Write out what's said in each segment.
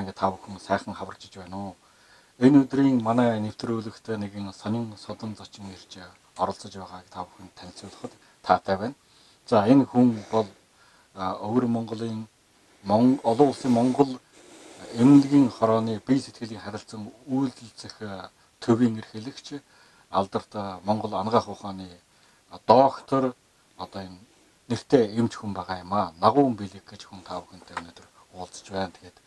ингээд та бүхэн сайхан хаварж иж байна уу? Энэ өдрийн манай нэвтрүүлэгт нэгэн сонин содон зочин ирж оролцож байгааг та бүхэнд танилцуулахад таатай байна. За энэ хүн бол өвөр Монголын олон улсын Монгол эмнэлгийн хорооны бие сэтгэлийн харилцан үйлдэлцэх төвийн эрхлэгч алдарт Монгол анагаах ухааны доктор одоо энэ нэртэй эмч хүн байгаа юм аа. Нагуун Билэг гэж хүн та бүхэнтэй өнөөдөр уулзч байна. Тэгээд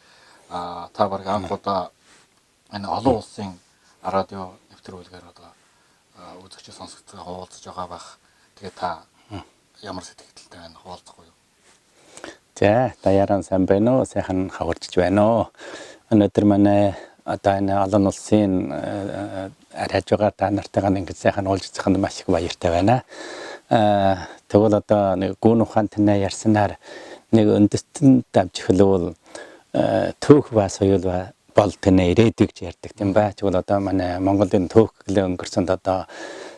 та баг анх удаа энэ олон улсын радио нэвтрүүлгээр одоо үзэгч сонсогчтой уулзж байгаа бах. Тэгээд та ямар сэтгэлтэй байна хуваалцахгүй юу? За, даяаран сайн байна уу? Сайхан хаварч байна уу? Өнөөдөр манай одоо энэ олон улсын радиогоор та нартайгаа ингэж сайхан уулзаханд маш их баяртай байна. Тэгвэл одоо нэг гүн ухаан танай ярьсанаар нэг үндэстэн дамжихлуул төөх ба соёл бол танай ирээдүйг гэж ярьдаг тийм ба. Тэгвэл одоо манай Монголын төөх гэлээ өнгөрсөнд одоо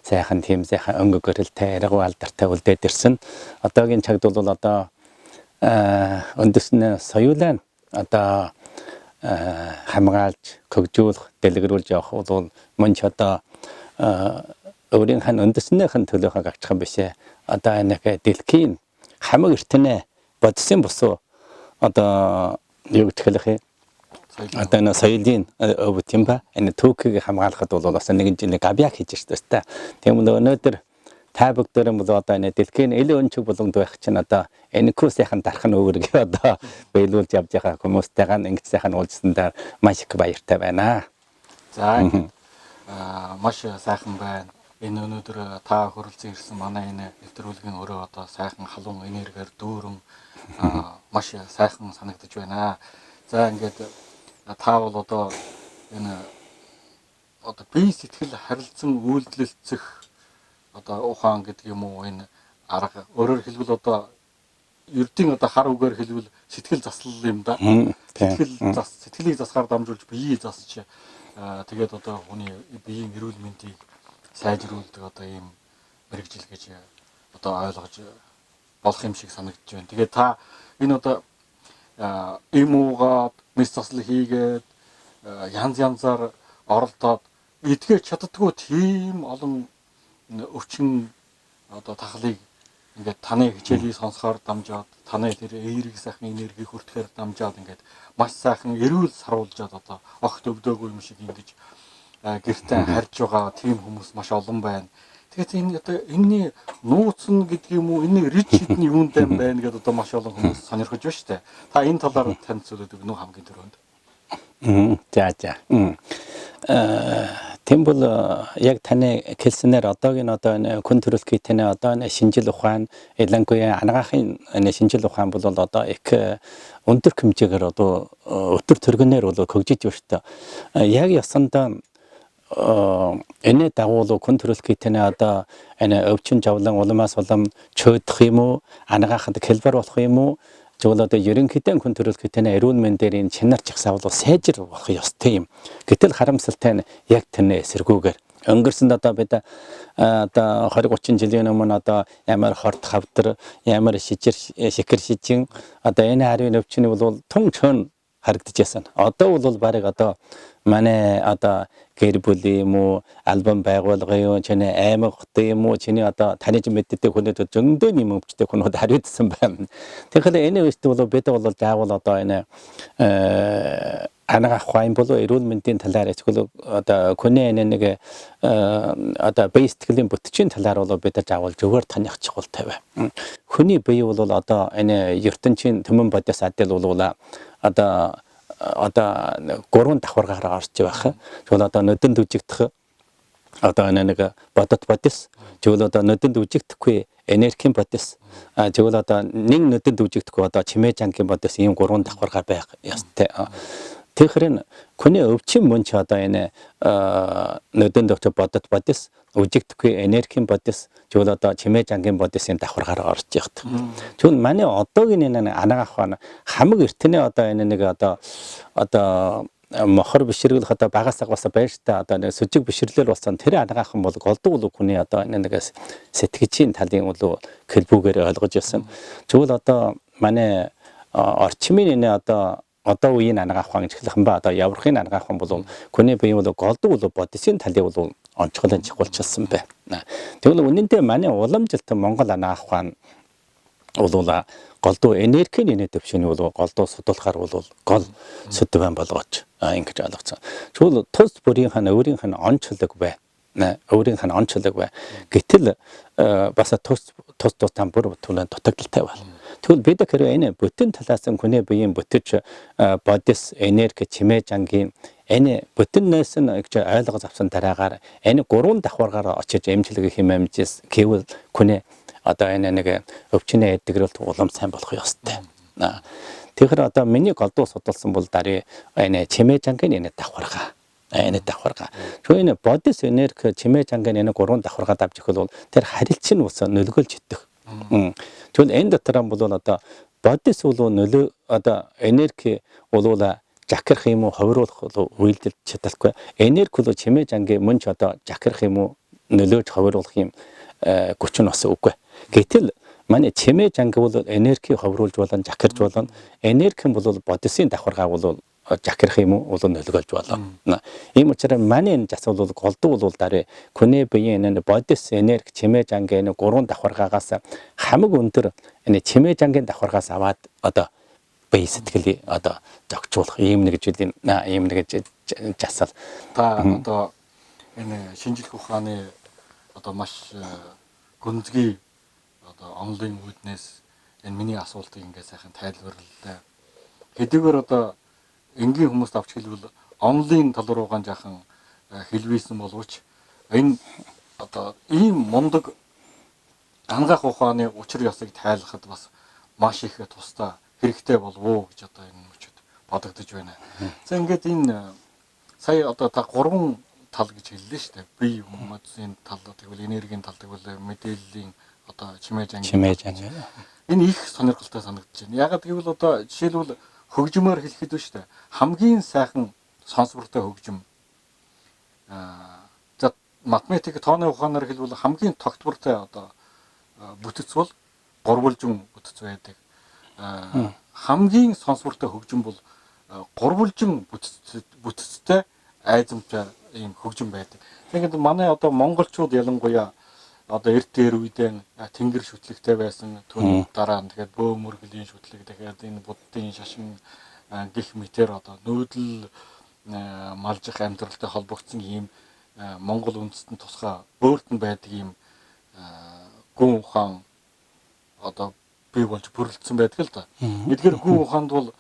сайхан тийм сайхан өнгө гөрөлтэй арга алдартай үлдээд ирсэн. Одоогийн цагт бол одоо үндэстэн соёлаа одоо хамгаалж, хөгжүүлэх, дэлгэрүүлж явах бол мөн ч одоо өөрийн хан үндэстнийхэн төлөөхөө гагчхан бишээ. Одоо нэг дэлхийн хамаг эртнээ бодсон босоо одоо юу гэх хэлэх одоо энэ соёлын өв тийм ба энэ түүхийг хамгаалахад бол бас нэгэн жил гавьяа хийж штэ. Тийм л өнөөдөр та бүгдээрээ бол одоо энэ дэлхийн ил өнчөг боломд байх чинь одоо энэхүү сайхан дарах нь өөргөө одоо биелүүлж явж байгаа хүмүүстэйгээ ингэж сайхан уулзсандаа маш их баяртай байна. За маш сайхан байна. Энэ өнөөдөр та хөрөлцөн ирсэн манай энэ нэвтрүүлгийн өөрөө одоо сайхан халуун энергиэр дүүрэн маш сайхан санагдаж байна. За ингээд та бол одоо энэ одоо бие сэтгэл харилцан үйлдэлцэх одоо ухаан гэдэг юм уу энэ арга өөрөөр хэлбэл одоо ердийн одоо хар үгээр хэлбэл сэтгэл заслал юм да. Сэтгэлийг засахаар дамжуулж биеийг засч тэгээд одоо хүний биеийн эрүүл мэндийг сайжруулдаг одоо ийм мэрэгжил гэж одоо ойлгож болох юм шиг санагдаж байна. Тэгээд та энэ одоо эм уугаад мэс заслал хийгээд янз янзаар оролдоод эдгээр чаддгүй тийм олон өвчин одоо тахлыг ингээд таны хичээлийг сонсохоор дамжаад таны тэр эерэг сайхан энерги хүртэхээр дамжаад ингээд маш сайхан эрүүл саруулжаад одоо огт өвдөөгүй юм шиг ингэж гэртээ харж байгаа тийм хүмүүс маш олон байна. Тэгэхээр энэ одоо энэний нууц нь гэдэг юм уу энэ рич хитний юунд байна гэдээ одоо маш олон хүмүүс сонирхож байна шүү дээ. Та энэ талаар танилцуулаад өгнө үү хамгийн түрүүнд? За. Тийм бол яг таны хэлснээр одоогийн одоо энэ хүн төрөлхий таны одоо энэ шинжил ухаан ялангуяа анагаахын энэ шинжил ухаан бол одоо их өндөр хэмжээгээр одоо өтөр төргөнээр бол хөгжиж байна шүү дээ. Яг ясандаа энэ дагуулуу хүн төрөлхий таны одоо энэ өвчин жавлан уламаас улам чөйдөх юм уу анагаахад хэлбэр болох юм уу зөвл одоо ерөнхийдөө хүн төрөлхий таны эрүүл мэндээр энэ чанар жагсаавал сайжир болох ёстой юм. Гэтэл харамсалтай нь яг таны эсэргүүгээр өнгөрсөнд одоо бид одоо 20-30 жилийн өмнө одоо ямар хорт хавдар ямар шикэр шижин одоо энэ харийн өвчний бол тун чон харагдаж байсан. Одоо бол барыг одоо манай одоо гэр бүлийн юм уу альбом байгуулгын юм чиний аймаг хотын юм уу чиний одоо таньж мэддэг хүнүүд зөндөө юм өвчтэй хүнүүд хариуцсан байна. Тэгэхээр энэ үст бол бид бол заавал одоо энэ анагаах ухаан болоо эрүүл мэндийн талаар эсвэл одоо хүний нэг одоо бие сэтгэлийн бүтцийн талаар бол бид заавал зөвхөн таних чухалтай байна. Хүний бие бол одоо энэ ертөнцийн төмөн бодис адил бол одоо гурван давхаргаар орж байх. Тэгвэл одоо нүдэнд үжигдэх одоо нэг бодит бодис, тэгвэл одоо нүдэнд үжигдэхгүй энергийн бодис, тэгвэл одоо нэг нүдэнд үжигдэхгүй одоо чимээ жангийн бодис ийм гурван давхаргаар байх ёстой. Тэгэхээр хүний өвчин мөн ч одоо энэ нүдэнд өгч бодит бодис, үжигдэхгүй энергийн бодис, тэгвэл одоо чимээ жангийн бодисын давхаргаар орж явах. Тэгвэл манай одоогийн энэ анагаах ухаан хамаг эртний одоо энэ нэг одоо мохор бишрэлэх одоо багаас агаас байж та одоо нэг сүжиг бишрлэл болсон тэр анагаахын бол голдуу хүний одоо нэг сэтгэжийн талын бол хэлбүүгээр ойлгож ирсэн. Тэгвэл одоо манай орчмын энэ одоо одоо үеийн анагаах ухаан гэж хэлэх юм ба одоо яврахын анагаах ухаан бол хүний биеийн бол голдуу бол бодисын талыг бол онцгойлон чухалчилсан байна. Тэгвэл үнэндээ манай уламжилт Монгол анагаах ухаан бол голдуу энергийн нэ төвшөний бол голдуу судалгаар бол гол сэдвэн болгооч ингэж ойлгоцсон. Тэгвэл тус бүрийнх нь өөрийнх нь онцлог бай. Өөрийнх нь онцлог бай. Гэтэл бас тус тусдаа бүр түлэн дутагдaltaй байна. Тэгвэл бид хэрэг энэ бүтэн талаас нь хүний биеийн бүтэж бодис энерги чимээж ангийн энэ бүтэннээс нь гэж ойлгож авсан дараагаар энэ гурван давхаргаар очиж эмчилгээ хэмээмжээс гэвэл хүний одоо энэ нэг өвчнөө эдгэрэлт улам сайн болох ёстой. Тэгэхээр одоо миний голдуу судалсан бол дарыг энэ чимээж ангийн энэ давхаргаа энэ давхаргаа. Тэгвэл энэ бодис энерги чимээж ангийн энэ гурван давхаргаа давж ихэл бол тэр харилцын ус нөлөөлж идэх. Тэгвэл энэ дотор бол одоо бодис бол нөлөө одоо энерги бол жакрах юм уу ховруулах үйлдэл чадалгүй. Энерги бол чимээж ангийн мөн ч одоо жакрах юм уу нөлөөж ховруулах юм хүч нь бас үгүй. Гэтэл манай чимээж анги бол энерги ховруулж болон жакрж болон энерги бол бодисын давхаргаа бол жакрах юм уу нөлөөлж болно. Ийм учраас манай энэ засвал бол голдуу бол дараа хүний биеийн энэ бодис энерги чимээж анги энэ гурван давхаргаагаас хамаг өндөр энэ чимээж ангийн давхаргаас аваад одоо бие сэтгэлийг одоо зогцуулах ийм нэг жилийн ийм нэг жасал. Та одоо энэ шинжлэх ухааны одоо маш гүнзгий одоо онлайн үүднээс энэ миний асуултыг ингээд сайхан тайлбарлалаа. Хэдийгээр одоо энгийн хүмүүст авч хэлбэл онлайн тал руугаан жаахан хэлвэсэн боловч энэ одоо ийм мундаг ангаах ухааны учир ёсыг тайлахад бас маш их тусдаа хэрэгтэй болов уу гэж одоо энэ мөчөд бодогдож байна. За ингээд энэ сая одоо та гурван тал гэж хэллээ шүү дээ. Бие хүмүүсийн тал тэгвэл энергийн тал тэгвэл мэдээллийн одоо чимээж анги. Энэ их сонирхолтой санагдаж байна. Ягаад гэвэл одоо жишээлбэл хөгжмөөр хэлэхэд байна шүү дээ. Хамгийн сайхан сонсвортой хөгжим. За математик тооны ухаанаар хэлбэл хамгийн тогтвортой одоо бүтц бол гурвалжин бүтц байдаг. Хамгийн сонсвортой хөгжим бол гурвалжин бүтцтэй айзамтай ийм хөгжим байдаг. Тэгэхээр манай одоо монголчууд ялангуяа одоо эрт дээр үедээ тэнгэр шүтлэгтэй байсан түүний дараа нь тэгээд бөөмөргөлийн шүтлэг дахиад энэ буддын шашин гих мэтэр одоо нүүдэл малжих амьдралтай холбогдсон ийм монгол үндэстэн тусгай бөөртөн байдаг ийм гүн ухаан одоо бий болж бүрэлдсэн байдаг л да. Эдгээр гүн ухаанд бол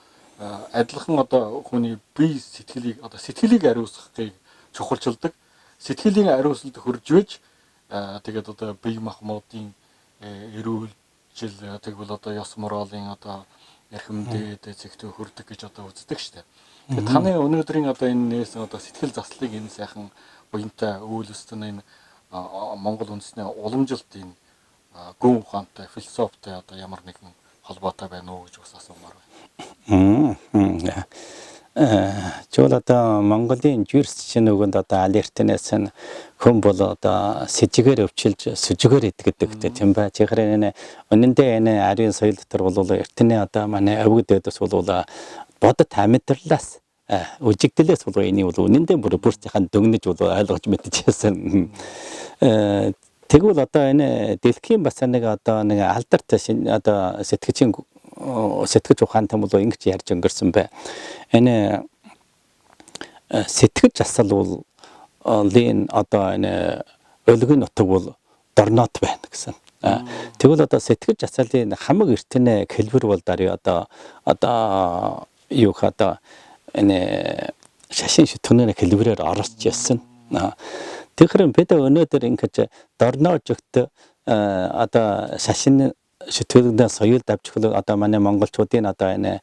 адилхан одоо хүний бие сэтгэлийг ариусгахыг чухалчилдаг. Сэтгэлийн ариусалд хөрж вэж тэгээд одоо бие махбодын эрүүл жил тэгвэл одоо ёс моралын одоо эрхэмдээд зэгтөө хүрдэг гэж одоо үздэг штэ. Тэгээд таны өнөөдрийн одоо энэ нээс одоо сэтгэл заслыг энэ сайхан буянтай үйл өстөн энэ Монгол үндэсний уламжилт энэ гүн ухаантай философитой одоо ямар нэгэн холбоотой байна уу гэж бас асуумаар байна. Чул одоо Монголын жирс чинь өгөнд одоо алертнээс нь хүн бол одоо сэжигээр өвчилж сүжигээр идэгдэг тийм ба. Тэгэхээр энэ үнэндээ энэ ариун соёл дотор бол эртний одоо манай авид дэдс бол бодит амьдралаас үжигдлээс бол энийг бол үнэндээ бүр цахан дөнгөж бол ойлгож мэдчихсэн. Тэгвэл одоо энэ дэлхийн бас нэг одоо нэг алдарт одоо сэтгэж ухаантай бол ингэж ярьж өнгөрсөн бай. Энэ сэтгэж асал бол лин одоо энэ өлгөн нутаг бол дорнот байна гэсэн. Тэгвэл одоо сэтгэж асалын хамаг эртнээ хэлбэр бол дарыг одоо юу хада энэ шашин шүтгнээ хэлбэрээр оролцож ясан. Тэгэхээр бид өнөөдөр ингэж дорножогт одоо шашин шүтгэлдээ соёл давж хөл одоо манай монголчуудын одоо энэ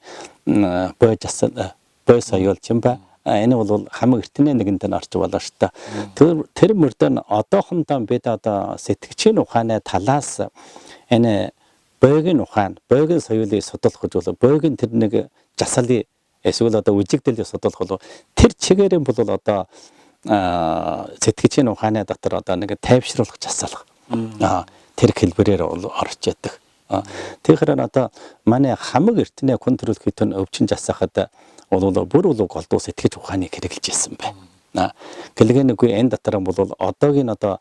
бой соёл юм ба энэ бол хамаг эртний нэгэнд нь орж болоо шүү дээ. Тэр мөрдөө одоохондоо бид одоо сэтгэгчийн ухааны талаас энэ бойгийн ухаан, бойгийн соёлыг судлах гэж бол бойгийн тэр нэг жасалын эсвэл одоо үжигдэлийг судлах бол тэр чигээрэн бол одоо сэтгэгчийн ухааны дотор одоо нэг тайвшруулах жасалах тэр хэлбэрээр орж яддаг. Тэгэхээр одоо манай хамаг эртнээ контрол хийтэн өвчин засахад бол бүр голдуу сэтгэж ухааныг хэрэгжилж ирсэн байна. Гэлгэнэгүй энэ дотор бол одоогийн одоо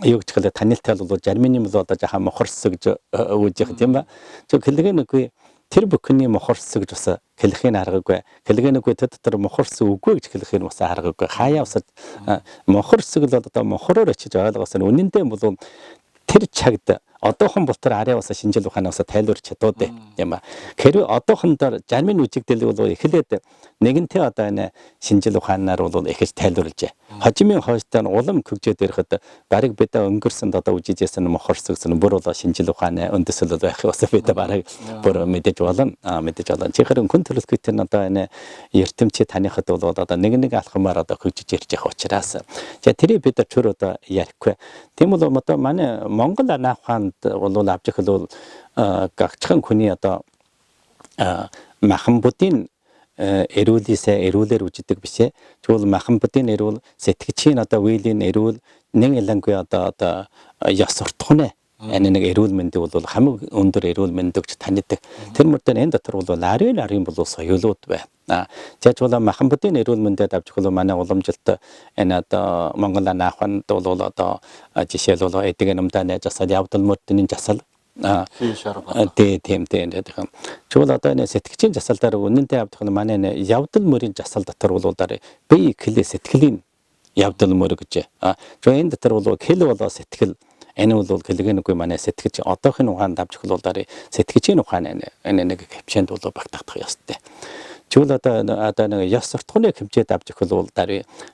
юу гэж хэлээ танилтал бол Жармины бол одоо жаха мохорс гэж үүж байгаа тийм ба. Зөв гэлгэнэгүй тэр бүхний мохорс гэж бас хэлэхийг аргагүй. Гэлгэнэгүй тэр дотор мохорс үгүй гэж хэлэхийг бас аргагүй. Хаяа усад мохорс бол одоо мохороор очиж ойлгосон. Үнэндээ бол тэр чагд одоохон болтор арай бас шинжил ухаанаас тайлбарч чадаад юм ба. Хэрвээ одоохон дор Жармын үжигдэл бол эхлээд нэгэнтээ одоо энэ шинжил ухаанаар бол эхэж тайлбарлажээ. Хожимын хойстон улам хөгжөөд ирэхэд барыг бид өнгөрсөнд одоо үжижсэн мохорсгсэн бүр бол шинжил ухааны үндэслэл байх бас бид барыг бүр мэдэж болно. Чихэр хүн төрөлхөйт нь одоо энэ эрдэмтчид таныхад бол одоо нэг алхамаар одоо хөгжиж ирж байгаа учраас за тэрийг бид чөр одоо ярихгүй. Тийм бол одоо манай Монгол анаах ухаанд бол авч ихэл бол гагчхан хүний одоо махан будын эрүүлээсээ эрүүлэр үжидэг бишээ. Тэгвэл махан будын эрүүл сэтгэгчийн одоо үеийн эрүүл нэг ялангуяа одоо ёс суртахуунэ энэ нэг эрүүл мэндийг бол хамаг өндөр эрүүл мэнд өгч танидаг. Тэр мөрдөө энэ дотор бол арын бол соёлууд байна. Жаач бол махан будын эрүүл мэндэд авч ихэл манай уламжилт энэ одоо Монгол анаах ухаанд бол одоо жишээл бол эдэг нэмдэ жасал явдал мөрдний жасал тийм. Чуул одоо энэ сэтгэгчийн жасалдаар үнэнтэй авдах нь манай энэ явдал мөрийн жасал дотор бол бие хилээ сэтгэлийн явдал мөр гэж. Энэ дотор бол хил болоо сэтгэл энэ бол гэлгэнэгүй манай сэтгэж одоохийн ухаанд авч ихэл бол сэтгэгчийн ухаан энэ нэг хэмжээнд бол багтахдах ёстой. Чуул одоо нэг ёс суртахууны хэмжээд авч ихэл бол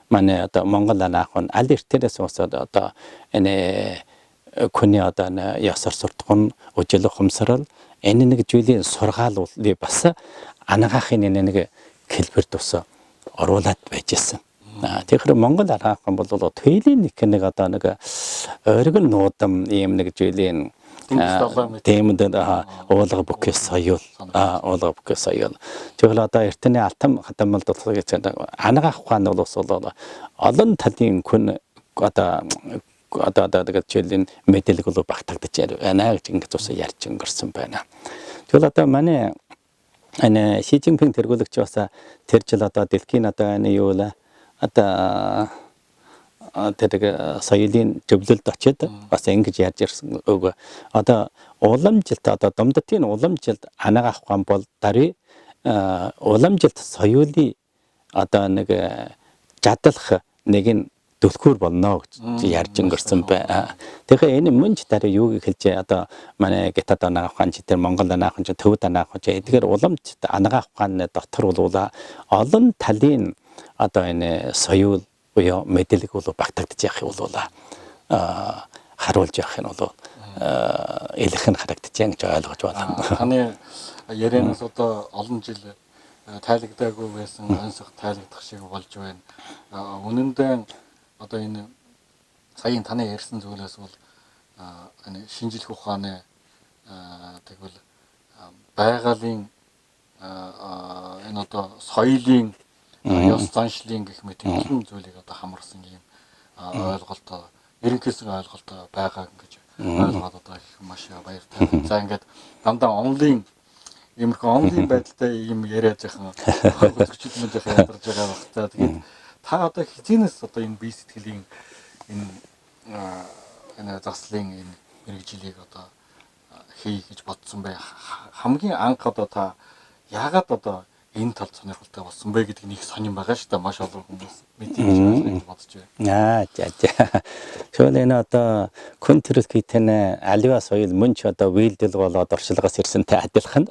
манай одоо Монгол анаах нь аль эртнээс усаад одоо энэ хүний одоо ёс суртахуун үжил ухамсарал энэ нэг зүйлийн сургаал бас анагаахын энэ нэг хэлбэр тус оруулаад байж ирсэн. Тэгэхээр Монгол анагаах нь бол туйлын нэг одоо нэг оргин нуудам ийм нэг зүйлийн темэд уулга бүхэл соёл тэгэхээр одоо эртний алтан хадамалд гэж анагаах ухаан бол олон талын хүн одоо тэгээд жишээлийн мэдээлэл бол багтагдаж байна гэж ингэж ус ярьж өнгөрсөн байна. Тэгвэл одоо манай энэ Ши Цзиньпин тэргүүлэгч бас тэр жил одоо дэлхийн одоо энэ юу л одоо тэр соёлын зөвлөлд очиод бас ингэж ярьж ирсэн үг. Одоо уламжилт одоо домдтын уламжилт анагаах ухаан бол уламжилт соёлын одоо нэг жадлах нэг нь дэлгүүр болно гэж ярьж өнгөрсөн байна. Тэгэхээр энэ мөнч дараа юу гэж хэлж одоо манай гитад анагаах ухаан чи тэр Монгол анагаах чи төвд анагаах чи эдгээр уламжлалт анагаах ухааны дотор бол олон талын одоо энэ соёл буюу мэдээлэл бол багтагдаж явах бол харуулж явах нь бол элэх нь харагдаж байгаа гэж ойлгож байна. Таны ярианаас одоо олон жил тайлагдаагүй байсан онцгой тайлагдах шиг болж байна. Үнэндээ одоо энэ саяын таны ярьсан зүйлээс бол энэ шинжлэх ухааны тэгвэл байгалийн энэ одоо соёлын ёс заншлын гэх мэт олон зүйлийг одоо хамарсан юм ойлголт ерөнхийдөө ойлголт байгаа гэж ойлгоод одоо их маш баяртай. За ингээд дандаа онлын иймэрхүү онлын байдалтай юм яриад яхан үзэгчид мөн яхан ядарч байгаа баг. За тэгээд та одоо хизэнээс одоо энэ бие сэтгэлийн энэ заслын энэ мэрэгжлийг одоо хий гэж бодсон бай. Хамгийн анх одоо та яагаад одоо энэ талд сонирхолтой болсон бэ гэдэг нь их сонирн байгаа шүү дээ. Маш олон хүмүүс мэдээж бодож байна. Тэгвэл энэ одоо хүн төрөлхөйтэй аливаа соёл мөн ч одоо үйлдэл болоод оршилгоос ирсэнтэй адилхан.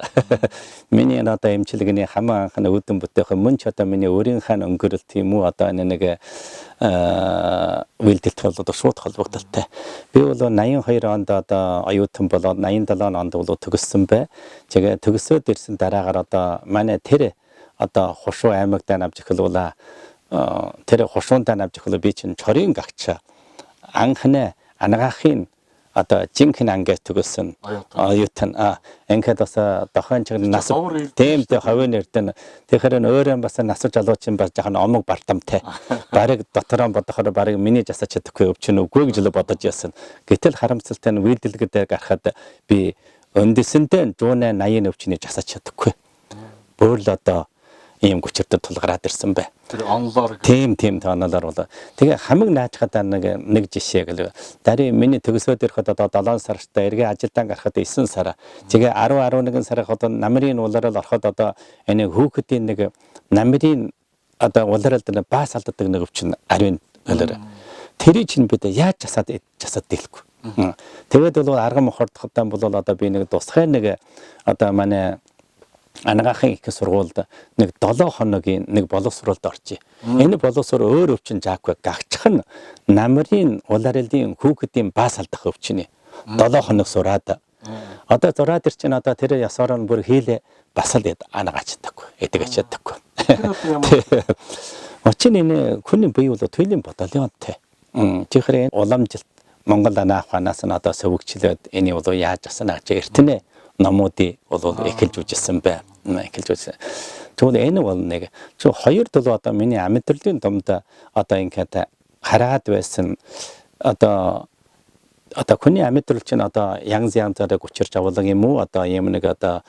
Миний энэ одоо эмчилгээний хамаа анхны үүдэн бүтээх мөн ч одоо миний өөрийнхөө өнгөрөлт юм уу одоо энэ нэг үйлдэлт бол одоо шууд холбогдолтой. Би бол 82 онд одоо оюутан болоод 87 онд бол төгссөн бай. Тэгээ төгсөөд ирсэн дараагаар одоо манай тэр одоо Хушуу аймагт авч эхлүүлээ. Тэр Хушуунд авч эхлүү би чинь чорын гагч анхны анагаахын одоо жинхэнэ ангиас төгсөн оюутан ингээд бас дохойн чиг нас тэмтэй ховын эрдэн тэгэхээр өөрөө бас насвар залуучин бас жоохон омог бартамтай барыг дотороо бодохоор барыг миний засаж чадахгүй өвчин үгүй гэж л бодож яасан. Гэтэл харамсалтай нь үйлдэлгээр гарахад би өндөсөндөө 180 өвчнийг засаж чадахгүй. Бүр л одоо ийм хүчтэй тулгараад ирсэн бай. Тэр онлоор тийм онлоор бол тэгээ хамаг наачхад нэг жишээ гэлээ. Дарийн миний төгсөөд ирэхэд одоо 7 сартай эргээ ажилдаа гарахад 9 сар. Тэгээ 10 11 сарах одоо намрын улаараа ороход одоо энэ хүүхдийн нэг намрын одоо улаараа баас алддаг нэг өвчин ариун болоор. Тэрийг чинь бид яаж засаад дийлэхгүй. Тэгээд бол арга мохордохтой бол одоо би нэг тусгай нэг одоо манай анагаахын их сургуульд нэг 7 хоногийн нэг боловсруулалт орчих. Энэ боловсруул өөр өвчин жаагүй гагчх нь намрын улаарлын хүүхдийн баас алдах өвчний 7 хоног сураад одоо зураад ир чинь одоо тэр ясаар нь бүр хийлээ бас л анагаачдаггүй эдгэж чаддаггүй. Очин энэ хүний бие бол туйлын батальонтай. Тэгэхээр уламжилт Монгол анаах ухаанаас нь одоо сөвөгчлөөд энэ бол яаж асна гэж эртнээ номуудыг бол эхэлж үжсэн бай. Эхэлж үжсэн. Тэгвэл энэ бол нэг хоёр дол одоо миний амьдралын домд одоо ингээд хараад байсан одоо хүний амьдрал чинь одоо янз янзаар гүчирч авлага юм уу одоо юм нэг одоо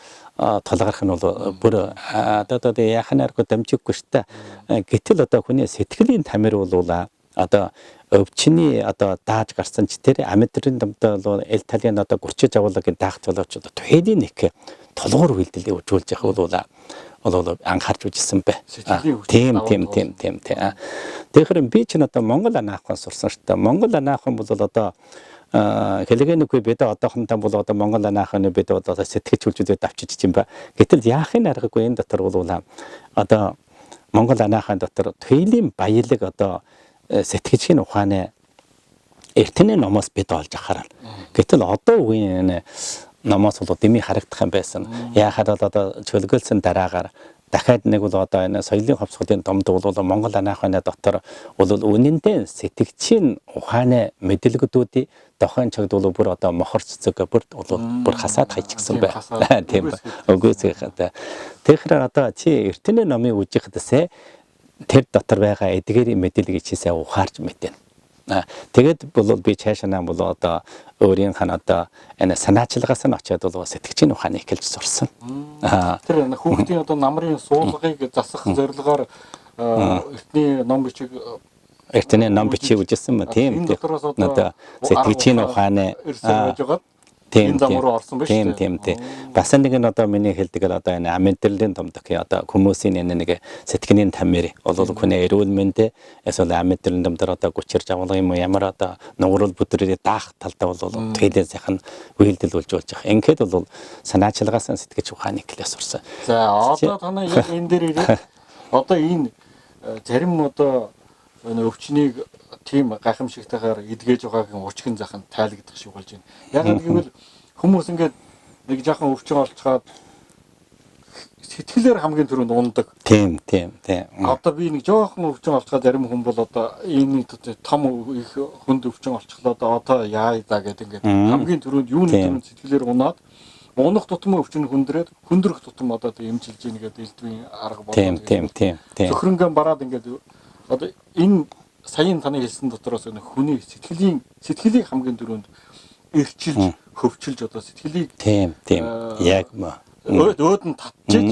толгарх нь бол бүр одоо яханааргүй дамжиггүй штэ. Гэтэл одоо хүний сэтгэлийн тамир бол одоо өвчний одоо дааж гарсан ч тэр амьдралын домд бол эл талын одоо гүчиж авлагын даах төлөвч одоо туйлын нэг толгуур үйлдэлийг үзүүлж явах бол анхаарч үзсэн бай. Тийм. Тэгэхээр би ч одоо Монгол анаахын сурсан шүү дээ. Монгол анаахын бол одоо хэлэгэнэгүй бид одоохондоо бол одоо Монгол анаахын бид одоо сэтгэж хүлжүүлээд авчиж чинь ба. Гэтэл яахын аргагүй энэ дотор бол одоо Монгол анаахын дотор туйлын баялаг одоо сэтгэжийн ухааны эртний номоос бид олж ахаар. Гэтэл одоо үеийн номоос бол дэмий харагдах юм байсан. Яахад одоо чөлгөлсөн дараагаар дахиад нэг бол одоо энэ соёлын ховсголын домд бол Монгол анаахны дотор бол үнэндээ сэтгэгчийн ухааны мэдээлгүүдүүдийн дохойн чагд бол бүр одоо мохорццог бүр хасаад хайчихсан бай. Тийм үгүйсээ. Тэгэхээр одоо чи эртний номыг үжихдээсээ тэр дотор байгаа эдгээрийн мэдээллийг чийсээ ухаарч мэдэн. Тэгээд бол би цаашаа бол одоо өөрийн хан одоо энэ санаачлагаас нь очиад бол сэтгэгчийн ухааны эхэлж сурсан. Тэр хүүхдийн одоо намрын суулгыг засах зорилгоор эртний ном бичиг үжсэн ба тийм. Одоо сэтгэгчийн ухааны тийм замруу орсон ба шүү. Тийм. Бас нэг нь одоо миний хэлдэг одоо энэ амьдралын домдох одоо хүмүүсийн нэг сэтгэлийн тамир бол хүний эрүүл мэндэ эсвэл амьдралын домдор одоо гүчирж авах юм ямар одоо нуурал бүдрээ даах талдаа бол тэлэн сайхан үйлдэл болж байгаа. Ингээд бол санаачлагаас сэтгэж ухааны класс сурсан. За одоо танаа яг энэ дээр ирээд одоо энэ зарим одоо өвчнийг тийм гайхамшигтайгаар эдгэж байгаагийн учгийн захын тайлагдах шиг болж байна. Яг гэвэл хүмүүс ингээд нэг жоохон өвчин олцгаад сэтгэлээр хамгийн түрүүнд ундаг. Тийм. Одоо би нэг жоохон өвчин олцгаад зарим хүн бол одоо энэ том их хүнд өвчин олцглоо одоо яа за гэдэг ингээд хамгийн түрүүнд юуны түрүүнд сэтгэлээр унаад унах тутам өвчин хүндрээд хүндрэх тутам одоо эмчилж ийн гэдэг элдвийн арга болоод. Тийм. Зөвхөрөнгөө бараад ингээд одоо энэ саяын таны хэлсэн дотроос хүний сэтгэлийг хамгийн түрүүнд эрчилж хөвчилж одоо сэтгэлийг тийм яг өөд нь татчих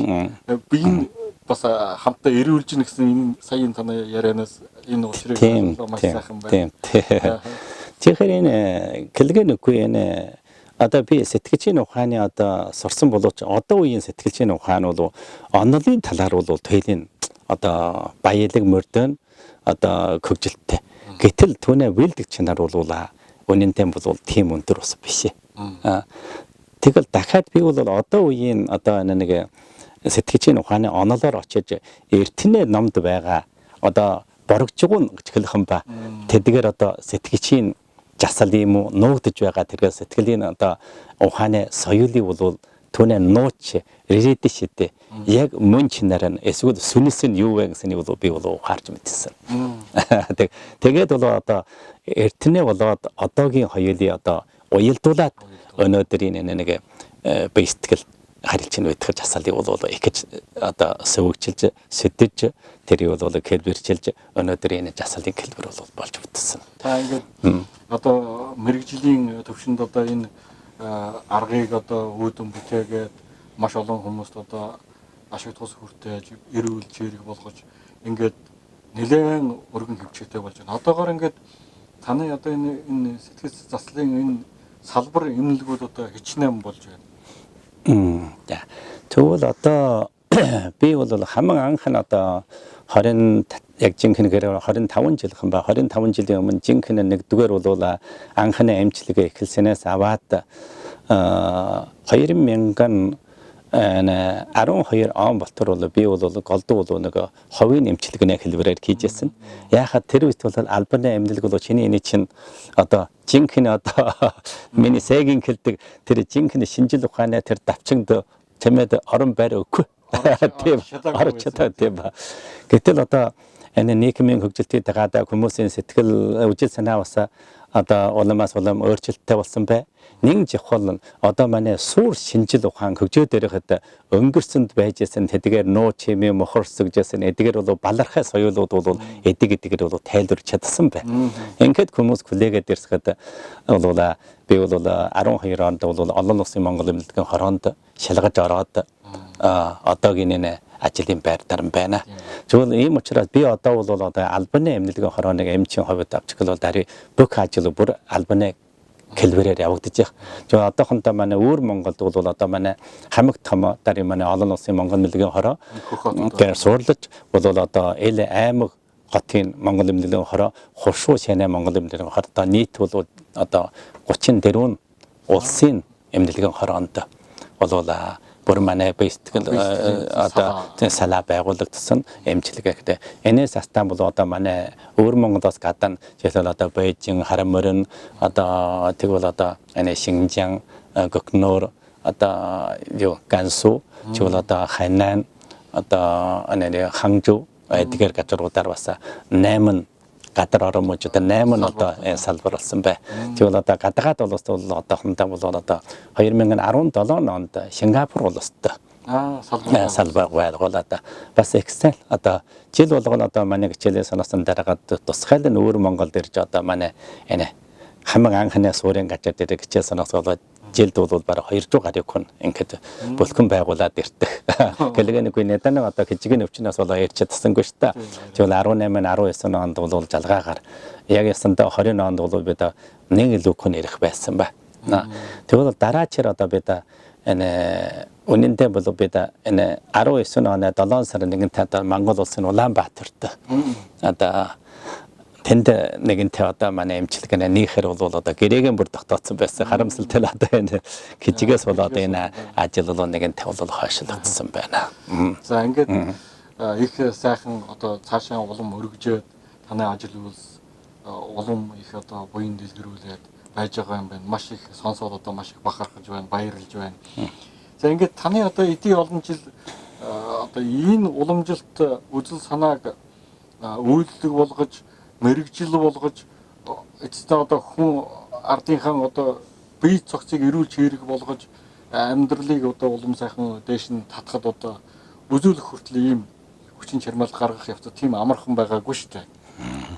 бие бас хамтаа эрүүлж гин гэсэн энэ саяын таны ярианаас энэ учрыг маш сайхан байна. Тэгэхээр энэ гэлгэнэгүй энэ одоо би сэтгэгчийн ухааны одоо сурсан боловч одоо үеийн сэтгэгчийн ухаан бол онолын талаар бол туйлын одоо баялаг мөрдөн одоо хөгжилттэй. Гэтэл түүнээ вэлдэг чанар бол үнэнтэй бол тийм өндөр ус биш. Тэгэл дахиад би бол одоо үеийн одоо нэг сэтгэгчийн ухааны онолоор очиж эртний номд байгаа одоо борогжгуун гэж хэлэх юм ба. Тэдгээр одоо сэтгэгчийн жасал юм уу нуугдж байгаа тэргээр сэтгэлийн одоо ухааны соёлыг бол түүнээ нууч реридиштэй яг мөн чинараа эсвэл сүнэс нь юу вэ гэсэнийг бол би бол ухаарч мэдсэн. Тэгээд бол одоо эртнээ болоод одоогийн хоёулын одоо уялдуулаад өнөөдрийн нэг бие сэтгэл харилцааны үтгэж асаалыг бол их одоо сөвөгчилж сэдэж тэрийг бол хэлбэрчилж өнөөдрийн асаалын хэлбэр бол болж бүтсэн. Та ингээд одоо мэрэгжлийн төвшөнд одоо энэ аргыг одоо үүдэн бүтээгээд маш олон хүмүүст одоо ашиг тус хүртээж эрүүл чирэг болгож ингээд нэлээд өргөн хөвчтэй болж байна. Одоогоор ингээд таны одоо энэ сэтгэл заслын энэ салбар эмнэлгүүд одоо хичнээн болж байна. Тэгвэл одоо би бол хамаг анх нь одоо 20 яг жинхэнэгээр 25 жил хэн ба 25 жилийн өмнө жинхэнэ нэгдүгээр бол анхны эмчилгээ эхэлснээс аваад 2000 12 он болтор бол би бол голдуу бол нэг ховын эмчилгээний хэлбэрээр хийжсэн. Яхад тэр үед бол албаны эмнэлэг бол чиний энэ чинь одоо жинхэнэ одоо миний сэгийн хэлдэг тэр жинхэнэ шинжил ухааны тэр давчинд чамд орон байр өгөхгүй. Тийм орч чадаа тийм ба. Гэтэл одоо энэ нийгмийн хөгжилтийг дагаад хүмүүсийн сэтгэл үжил санаа бас одоо уламаас улам өөрчлөлттэй болсон бай. Нэг жихол одоо манай суур шинжил ухаан хөгжөөд ирэхэд өнгөрсөнд байжсэн тэдгээр нуу чимээ мохорсгжсэн эдгээр бол балархай соёлууд бол эдгээр бол тайлбарч чадсан бай. Ингээд хүмүүс хүлээгээд ирсэхэд бол би бол 12 онд бол олон улсын Монгол эмнэлгийн хороонд шалгаж ороод одоогийн энэ ажлын байр даран байна. Зөвхөн ийм учраас би одоо бол одоо албаны эмнэлгийн хорооныг эмчийн хувьд авчихвал дарыг бүх ажил бүр албаны хэлбэрээр явагдаж байгаа. За одоохондоо манай өөр Монголд бол одоо манай хамаг том дарын манай олон улсын Монгол эмнэлгийн хороо гэр суурлаж бол одоо эл аймаг хотын Монгол эмнэлгийн хороо хуршуу шанаа Монгол эмнэлгийн хороо одоо нийт бол одоо 34 улсын эмнэлгийн хороонд бол бүр манай бие сэтгэл одоо салаа байгуулагдсан эмчилгээтэй. Энэс астан бол одоо манай өөр Монголоос гадна жишээл одоо Бээжин, Харамөрөн одоо тэгвэл одоо энэ Шинжаан, Гөкнөр одоо Гансу, тэгвэл одоо Хайнан одоо энэ Хангжу эдгээр газруудаар бас 8 гадар орон мужид 8 одоо салбар болсон бай. Тэгвэл одоо гадаад улс бол одоохондоо бол одоо 2017 онд Сингапур улстай салбар байгуулад бас Excel одоо жил болгоно одоо манай хичээлийн санаасан дараагаад тусгайлан өөр Монголд ирж одоо манай энэ хамаг анхны суурийн газар дээр хичээл санаасуулаад жилд бол бараг 200 гаруй хүн ингээд бүлгэн байгуулад ирдэг. Гэлэгээнгүй нэдэнэ одоо хижигэн өвчнөөс болоо ярьж чадсангүй шүү дээ. Тэгвэл 18 19 онд бол жалгаагаар яг ясандаа 20 онд бол бид нэг илүү хүн ирэх байсан ба. Тэгвэл дараачаар одоо бид энэ үнэндээ бол бид энэ 19 оны 7 сарын 1-нд одоо Монгол улсын Улаанбаатарт одоо тэнд нэгэнтээ одоо манай эмчилгээний нийхэр бол одоо гэрээгийн бүр тогтооцсон байсан. Харамсалтай л одоо энэ хижигээс бол одоо энэ ажил бол нэгэнтээ бол хойшлогдсон байна. За ингээд их сайхан одоо цаашаа улам өргөжөөд таны ажил үйлс улам их одоо буян дэлгэрүүлээд байж байгаа юм байна. Маш их сонсоод одоо маш их бахархаж байна, баярлж байна. За ингээд таны одоо эдийн олон жил одоо энэ уламжилт үзэл санааг үйлдэл болгож мэрэгжил болгож эцэстээ одоо хүн ардынхаа одоо бие цогцыг эрүүл чирэг болгож амьдралыг одоо улам сайхан дээш нь татхад одоо үзүүлэх хүртэл ийм хүчин чармаал гаргах явцад тийм амархан байгаагүй шүү дээ.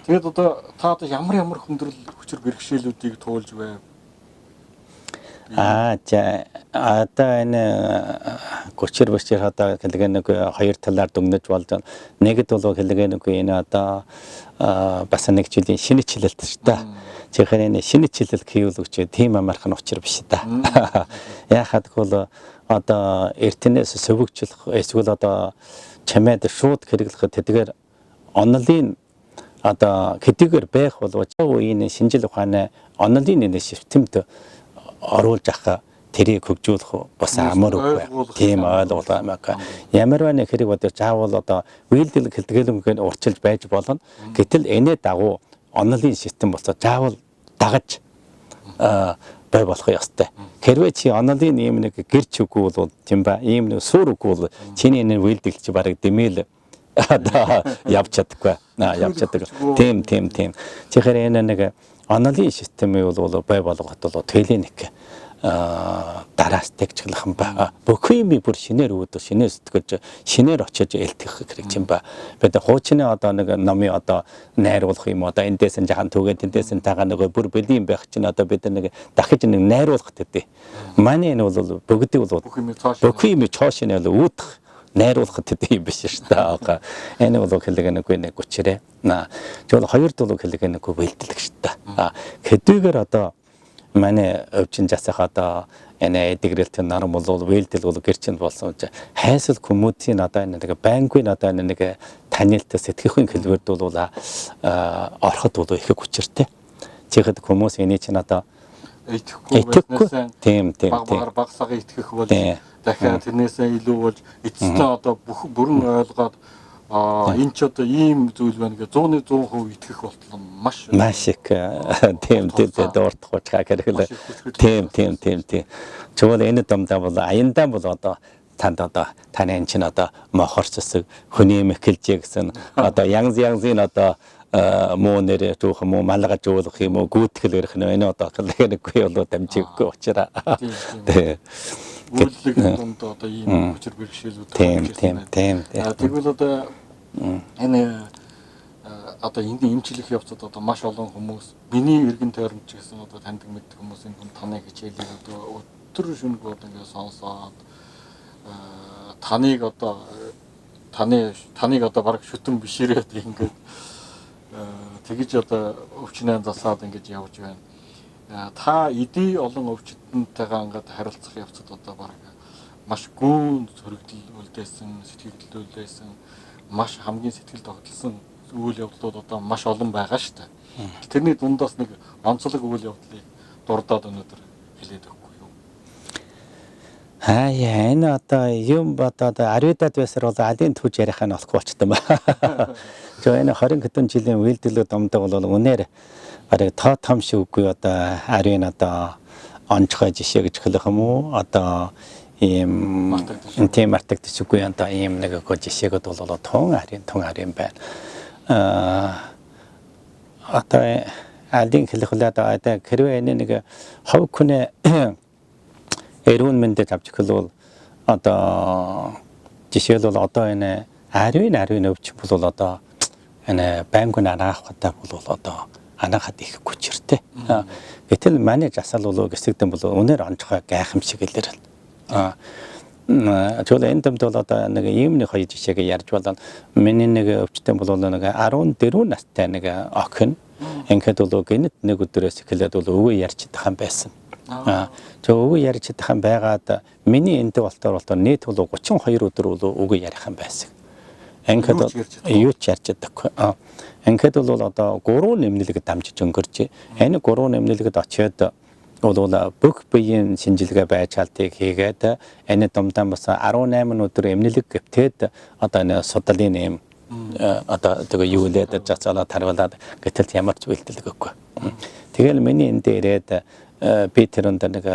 Тэгээд одоо та одоо ямар хүндрэл хүчээр бэрхшээлүүдийг туулж байв? За одоо энэ хүчээр бэрхшээл одоо хэлгэнэг хоёр талаар дүгнэж болж байна. Нэгд бол хэлгэнэг энэ одоо бас нэг жилийн шинэ чилэлт шүү дээ. Тэгэхээр энэ шинэ чилэлт хийүүлэгч тийм амархан учир биш да. Яхад бол одоо эртнээс сөвөгчлөх эсвэл одоо чамайд шууд хэрэглэхэд тэдгээр онолын одоо хэдийгээр байх болов энэ шинжил ухааны онолын энэ шивтэмд оруулж авах тэрийг хөгжүүлэх бас амар үг байна. Тийм ойлголоо маяг. Ямар нэг хэрэг бодож заавал одоо үйлдэл хэлтгэлэнгээр урчилж байж болно. Гэтэл энэ дагуу онолын систем болцоо заавал дагаж бай болох ёстой. Хэрвээ чи онолын ийм нэг гэрч үгүй бол тийм ба ийм нэг суур үгүй бол чиний энэ үйлдэл чи бараг дэмэл одоо явж чадахгүй. Явж чаддаг. Тийм. Тэгэхээр энэ нэг онолын системийг бол бай болгоход бол тэлийн нэг дараас тэгчлэх юм ба. Бүх юм бүр шинээр үүдөө шинээр сэтгэж шинээр очиж элтгэх хэрэг юм ба. Бид хуучны одоо нэг номын одоо найруулах юм одоо эндээс нь жахан түгээд тэндээс нь тагаа нөгөө бүр бэлэн байх чинь одоо бид нэг дахиж нэг найруулах гэдэг. Манай энэ бол бүгдийг бол бүх юм цоошин бол үүдэх найруулах гэдэг юм биш шүү дээ. Энэ бол хэлэг нэг хүчрээ. Жол хоёр дулуу хэлэг нэг бэлдэлэг шүү дээ. Хэдийгээр одоо манай өвчин засах одоо энэ эдгэрэлт наран бол вэлдэл бол гэрчэнд болсон ч хайсал хүмүүстийн одоо нэг банкын одоо нэг танилт сэтгэхийн хэлбэрд бол ороход бол их хүчтэй. Тэгэхэд хүмүүс энийг чинь одоо итгэхгүй тийм багсаага итгэх бол дахиад тэрнээсээ илүү болж эцэстээ одоо бүрэн ойлгоод энэ ч одоо ийм зүйл байна гэж 100% итгэх болтол маш их тийм дурдах учраас хэрэг тийм чөөл энэ домдаа бол аяндаа бол одоо танд одоо таны энэ чинь одоо мохорч засаг хүний мэхэлжээ гэсэн одоо янзын одоо муу нэрээ түүх муу малгаж уулах юм уу гүйтгэл өрөх нэ энэ одоо нэггүй болоо дамжиггүй учраас үйлчлэг донд одоо ийм хүчээр бэрхшээлүүд тийм тэгвэл одоо энэ одоо энэ эмчлэх явцад одоо маш олон хүмүүс миний эргэн тойронд ч гэсэн одоо таньдаг мэддэг хүмүүс энэ таны хичээлийг одоо өдөр шөнөгүй одоо ингээд сонсоод таныг одоо бараг шүтэн биширээд ингээд тэгж одоо өвчнөө засаад ингэж явж байна. Та эдий олон өвчтөнтэйгээ ингээд харилцах явцад одоо бараг маш гүн зөрөгдөл үлдээсэн, сэтгэл үлдээсэн, маш хамгийн сэтгэл тогтолсон үйл явдлууд одоо маш олон байгаа шүү дээ. Тэрний дундаас нэг онцлог үйл явдлыг дурдаад өнөөдөр хэлээд өгөхгүй юу? Энэ одоо юм бодоод ариудад байсаар бол алын түүж ярих нь олохгүй болчтой байна. Энэ 20 хэдэн жилийн үйлдэлүүд домдог бол үнээр барыг тоо том шиг үгүй одоо ариун одоо онцгой жишээ гэж хэлэх юм уу? Одоо ийм тийм мартагдчихгүй одоо ийм нэг жишээгд бол тун ариун байна. Одоо алин хэлэх үлээд одоо хэрвээ нэг хов хүний эрүүн мэндэд авчих бол одоо жишээлбэл одоо энэ ариун өвч бол одоо энэ банкын анаах гэдэг бол одоо анаахад их хүчтэй. Гэтэл манай жасал бол гэсэгдэн бол өнөр онцгой гайхамшиг илэрэл. Жол энэ дэнд бол одоо нэг ийм нэг хоёр жишээг ярьж байна. Миний нэг өвчтөн бол нэг 14 настай нэг охин ингээд бол гинэт нэг өдрөөс эхлээд бол өвөө ярьж тахсан байсан. Өвөө ярьж тахсан байгаад миний энд болтоор нийт бол 32 өдөр бол өвөө ярихан байсан. Ингээд юу ч ярьж чадахгүй. Ингээд бол одоо 3 нэмнэлэг дамжиж өнгөрч энэ 3 нэмнэлэгд очиод бол бүх биеийн шинжилгээ байж халтыг хийгээд энэ домдаа бас 18 өдөр эмнэлэг гэвтээд одоо энэ судлалын юм одоо тэгээ юу лээд зацаалаа тарвалаад гэтэл ямар ч үйлдэлгээгүй. Тэгэл миний энд ирээд би тэрөнд нэг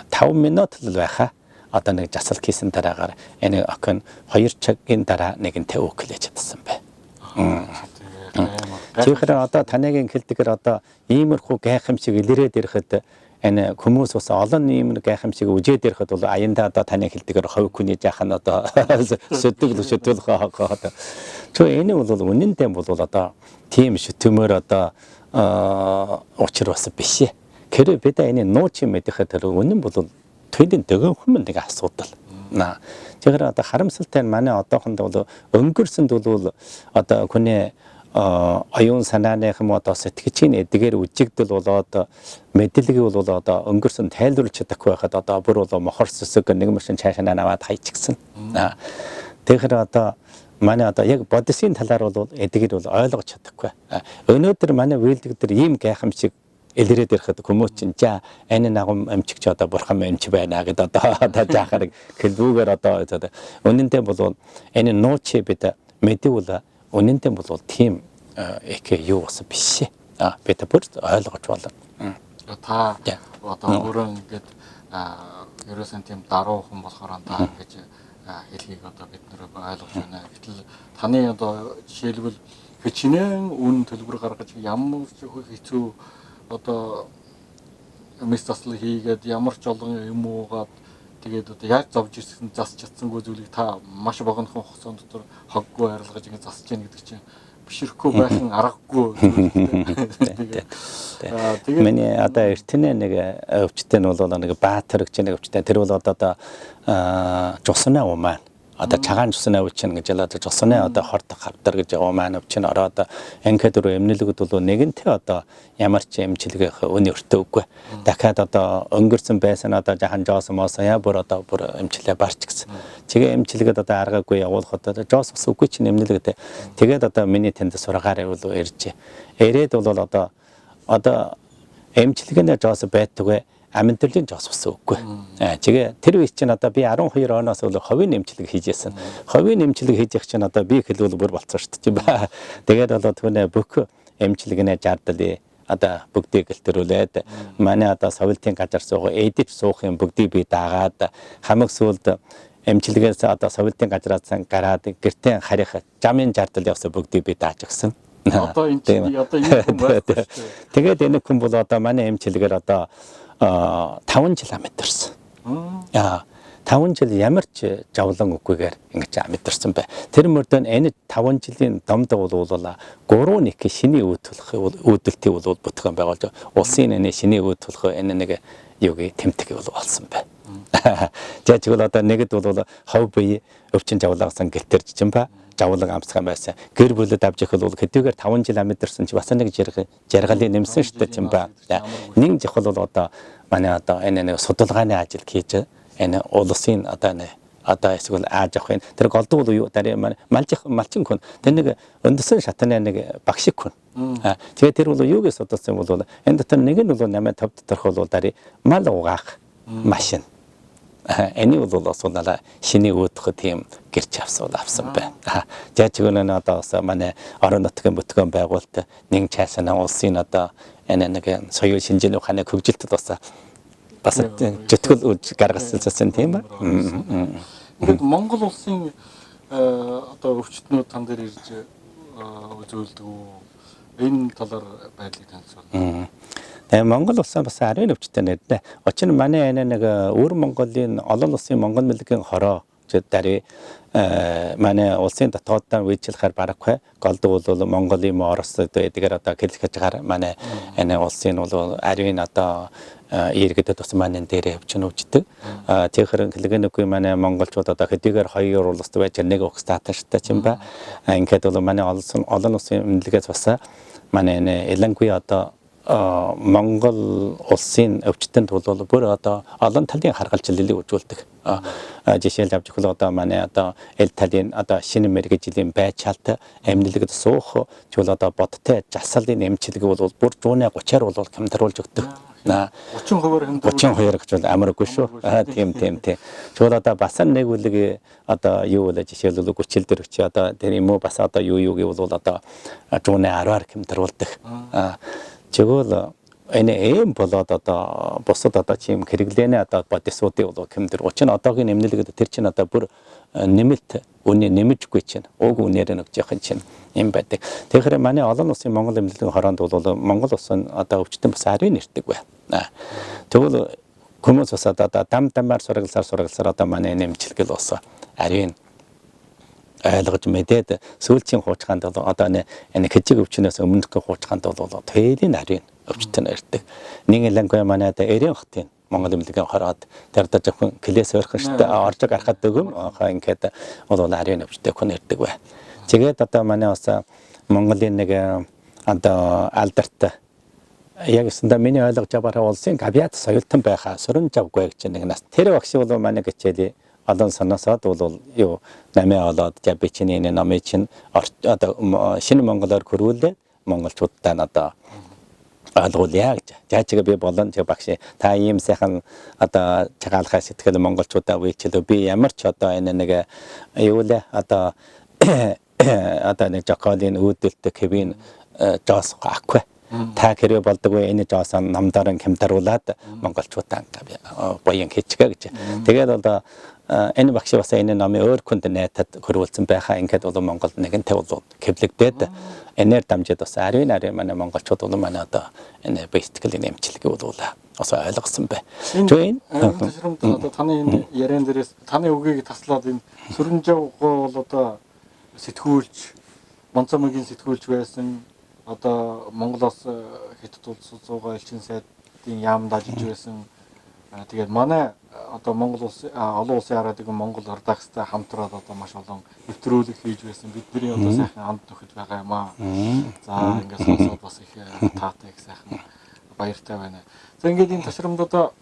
5 минут л байхаа одоо нэг засал хийсэн дараагаар энэ охин 2 цагийн дараа нэгэнтээ өглөөж чадсан бай. Тэгэхээр одоо таныгийн хэлдгээр одоо иймэрхүү гайхамшиг илэрээд ирэхэд энэ хүмүүс бас олон ийм гайхамшиг үжээд ирэхэд бол аяндаа одоо таны хэлдгээр хов хүний жаахан одоо шөтөлөх хаагаад. Энэ бол үнэндээ бол одоо тийм шөтөмөр одоо учир бас биш. Хэрэг бид энэ нууч юм мэдэхэд тэр үнэн бол тэдэн дөгөөхөн нэг асуудал. Тэгэхээр одоо харамсалтай нь манай одоохондоо бол өнгөрсөнд бол одоо хүний оюун санааных юм одоо сэтгэцийн эдгээр үжигдэл болоод мэдлэгийг бол одоо өнгөрсөн тайлбарлаж чадахгүй байхад одоо бүр бол мохор сүсэг нэг машин цаашаа наваад хайчихсан. Тэгэхээр одоо манай одоо яг бодисын талаар бол эдгээр бол ойлгож чадахгүй. Өнөөдөр манай үйлдэл дээр ийм гайхамшиг илэрээд ирэхэд хүмүүс чинь за энэ нагам амчигч одоо бурхан амч байна гэдэг одоо жаахаар хэлбүүгээр одоо үнэндээ бол энэ нуучи бид мэдвэл үнэндээ бол тийм их юу бас биш. Бид бүр ойлгож байна. Та одоо өөрөө ингээд ерөөсөн тийм даруу хүн болохоор та ингэж хэлхийг одоо бид нэр ойлгож байна. Гэтэл таны одоо жишээлбэл хичнээн үн төлбөр гаргаж ямар ч хэцүү одоо мис заслаг хийгээд ямар ч олон юм уугаад тэгээд одоо яаж зовж ирсэн засч чадсангүй зүйлийг та маш богинохон хугацаанд дотор хоггүй арилгаж ингэ засч яах гэдэг чинь бишрэхгүй байхын аргагүй. Тэгээд миний одоо эртний нэг өвчтөн нь бол нэг Баатар гэж нэг өвчтөн тэр бол одоо жусны умаа одоо цагаан жусны өвчин гэж л одоо жусны одоо хордог хавдар гэж умаа өвчин ороод анкет руу эмнэлэгд бол нэгэнтээ одоо ямар ч эмчилгээ өний өртөөгүй дахиад одоо өнгөрсөн байсан одоо жахан жоосон моосоо бүр одоо бүр эмчилгээ барч гисэн. Тэгээ эмчилгээд одоо аргаагүй явуулахад одоо жоос ус үгүй чинь эмнэлэгдээ. Тэгээд одоо миний тэнд сургаараа бол иржээ. Ирээд бол одоо эмчилгээний жоос байдгүй аминтлийн жоос ус үгүй. Тэгээ тэр үе чинь одоо би 12 оноос бол ховын эмчилэг хийжсэн. Ховын эмчилэг хийж явах чинь одоо би хэлбэл бүр болцсон шүү дээ. Тэгээд бол түүнээ бүх эмчилгээнэ жаардал одоо бүгдийг гэлтэрүүлээд манай одоо совилтын газар суух эдэж суух юм бүгдийг би даагаад хамаг сүлд эмчилгээс одоо совилтын газраас гараад гэртээ харих жамын жаардал явсан бүгдийг би дааж өгсөн. Одоо энэ чинь одоо энэ хүн байхгүй. Тэгээд энэ хүн бол одоо манай эмчилгээр одоо 5 жил амьдэрсэн. 5 жил ямар ч жавлан үгүйгээр ингэж амьдэрсэн бай. Тэр мөрдөө энэ 5 жилийн домд бол 3 нэг шиний үүдэлтийг бол бүтгэн байгуулж улсын энэ шиний үүдэлх энэ нэг юуг тэмдэг бол болсон бай. За чигэл одоо нэгд бол хов бие өвчин жавлагсан гэртэрж чинь ба жавлаг амсган байсан. Гэр бүлэд авч явах бол хэдийгээр 5 жил амьдэрсэн чи бас нэг жаргалын нэмсэн шүү дээ чинь ба. Нэг жихол бол одоо манай одоо энэ нэг судалгааны ажил хийж энэ улсын одоо эсвэл ааж авах энэ тэр голдуу юу дараа малчин хүн тэр нэг өндөсөн шатны нэг багшиг хүн. Тэгээ тэр бол юугээс судалсан бол энэ дотор нэг нь бол 8-5 доторх бол дараа мал угаах машин. Энэ бол осоолаа шиний үүдэх тийм гэрч авсан байна. За чигүүн одоо манай орон нутгийн бүтгэн байгуулалт нэг цаасаа улсын одоо энэ нэг соёлын шинжилгээ ухааны хөгжилтэд бас зөвтгөл гаргасан тийм ба. Ингээд Монгол улсын одоо өвчтнүүд тань дээр ирж үзүүлдэг үү? Энэ талаар байдлыг танилцуулна. Монгол улсаа бас ариун өвчтөн нэрдэ. Учир нь манай энэ нэг өвөр Монголын олон улсын Монгол мэлгийн хороо дари манай улсын дотооддоо үйлчлэхээр барахгүй голдуу бол Монголын Орос эдгээр одоо хэлхэж байгаа манай энэ улсын бол ариун одоо иргэдэд бас манай дээр өвчин өвчдөг. Тэгэхээр хэлгэнэгүй манай монголчууд одоо хэдийгээр хоёр улсад байж нэг өх статустай ч юм ба. Ингээд бол манай олон улсын эмнэлгээс бас манай энэ ялангуяа одоо Монгол улсын өвчтөнд бол бүр одоо олон талын харгалзлыг үзүүлдэг. Жишээл авч хөл одоо манай одоо эл талын одоо шинэ мэргэжлийн байчаалт эмнэлэгд суух чул одоо бодтой жасалын эмчилэг бол бүр 130-аар бол хямдруулж өгдөг. 30% гэж бол амаргүй шүү. Тийм. Чул одоо бас нэг үлэг одоо юу вэ жишээл бол гүчил дээр чи одоо тэр юм уу бас одоо юу гэвэл одоо 110-аар хямдруулдаг. Чигэл энэ эм болоод одоо бусад одоо чим хэрэглэнэ одоо бодисуудын бол хэмдэр уч нь одоогийн эмнэлэгд тэр чинь одоо бүр нэмэлт үнэ нэмжгүй чинь уг үнээр нөгж явах чинь юм байдаг. Тэгэхээр манай олон улсын Монгол эмнэлгийн хороонд бол Монгол улсын одоо өвчтөн бас ариун нэрдэг байна. Тэгвэл хүмүүс бас одоо дамаар сургалсаар одоо манай нэмчилгэл болсон ариун ойлгож мэдээд сүүлчийн хуучгаанд бол одоо энэ хэжиг өвчнөөс өмнөх хуучгаанд бол тээлийн ариун өвчтөн ирдэг. Нэг лангуй манай одоо эрийн хотын Монгол эмнэлгийн хороод тэр одоо зөвхөн клээс өрхөн штэ орж гарахад дөгөм ингээд бол ариун өвчтэй хүн ирдэг бай. Тэгээд одоо манай бас Монголын нэг одоо алдарт яг өсөндө миний ойлгож байгаагаар улсын гавьяат соёлтон байхаа суран жавгүй гэж нэг нас тэр багш бол манай гिचэли олон санаасаад бол юу намаа олоод жабичний энэ намын чинь одоо шинэ монголоор хөрвүүлээ монголчуудаа одоо ойлгуулъя гэж. Жаачиг би болон тэг багш та ийм сайхан одоо чагаалхаа сэтгэл монголчуудаа үечлөө би ямар ч одоо энэ нэг юу лээ одоо нэг жоколын үүдэлтэй хэвийн жоос ахгүй. Та хэрэг болдгоо энэ жоос намдаран хямдаруулад монголчуудаа боён хийчихэ гэж. Тэгээд одоо энэ багш бас энэ номын өөр хүнд найдад хөрвүүлсэн байхаа ингээд бол Монголд нэгэнтэй бол хэвлэгдээд энээр дамжид бас ариун манай монголчууд бол манай одоо энэ бэлтгэлийн эмчилгээ бол бас ойлгосон бай. Энэ ташрамд одоо таны энэ яриан дээрээс таны үгийг таслаад энэ Сүрэнжавгоо бол одоо сэтгүүлч Монцомогийн сэтгүүлч байсан. Одоо Монголоос Хятад улс зуугаа элчин сайдын яамд ажиллаж байсан. Тэгээд манай одоо Монгол улс олон улсын хараад байгаа Монгол редакцтай хамтраад одоо маш олон нэвтрүүлэг хийж байсан. Бидний одоо сайхан хамт нөхөд байгаа юм аа. За ингээд сонсоод бас их таатай их сайхан баяртай байна. За ингээд энэ ташрамд одоо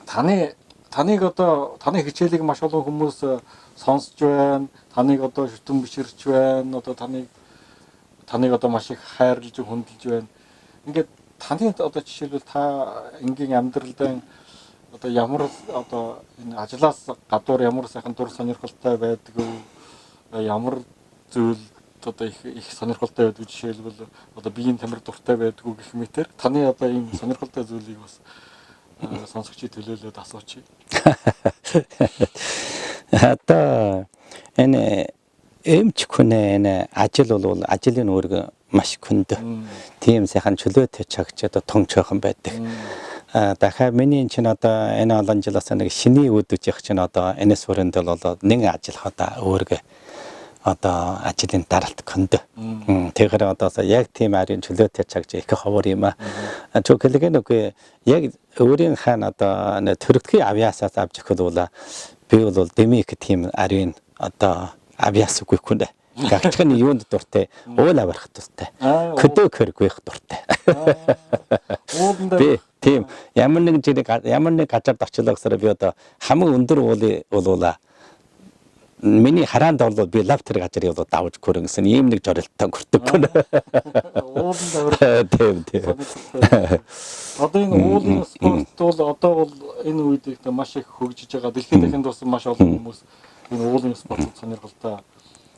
таныг одоо таны хичээлийг маш олон хүмүүс сонсч байна. Таныг одоо шүтэн биширч байна. Одоо таныг одоо маш их хайрлаж хүндэлж байна. Ингээд таны одоо жишээлбэл та энгийн амьдралдаа одоо ямар одоо энэ ажлаас гадуур ямар сайхан дур сонирхолтой байдаг вэ? Ямар зүйл одоо их сонирхолтой байдаг жишээлбэл одоо биеийн тамир дуртай байдаг уу гэх мэтэр таны одоо ийм сонирхолтой зүйлийг бас сонсогчид төлөөлөөд асуучих. Одоо энэ эмч хүнээ энэ ажил бол ажлын үүрэг маш хүнд. Тийм сайхан чөлөөтэй чагч одоо тун чойхон байдаг. Дахиад миний чинь одоо энэ олон жилээс нэг шиний үүдэж явах чинь одоо энэ сүрэнд бол нэг ажиллах одоо өөргөө одоо ажлын даралт хүнд. Тэгэхээр одоо яг тийм аарын чөлөөтэй чагч их ховор юм аа. Чөө хэлгэн үгүй яг өөрийн хаан одоо төрөлтгий авьяасаас авч өгөхөд бол би бол дэмик тийм аарын одоо авьяас үгүй хүндэ. Гагчхны юунд дуртай уул аврах дуртай. Хөдөө хөргөх дуртай. Би тийм ямар нэг газар орчлоо гэсээр би одоо хамгийн өндөр уулыг болоола. Миний хараанд бол би лавтер газрыг бол давж көрөнгөсөн ийм нэг жорилттой хүрдэг хүн. Ууланд аврах. Тийм. Одоо энэ уулын спорт бол одоо бол энэ үед маш их хөгжиж байгаа. Дэлхийн дахинд бас маш олон хүмүүс энэ уулын спортод сонирхолтой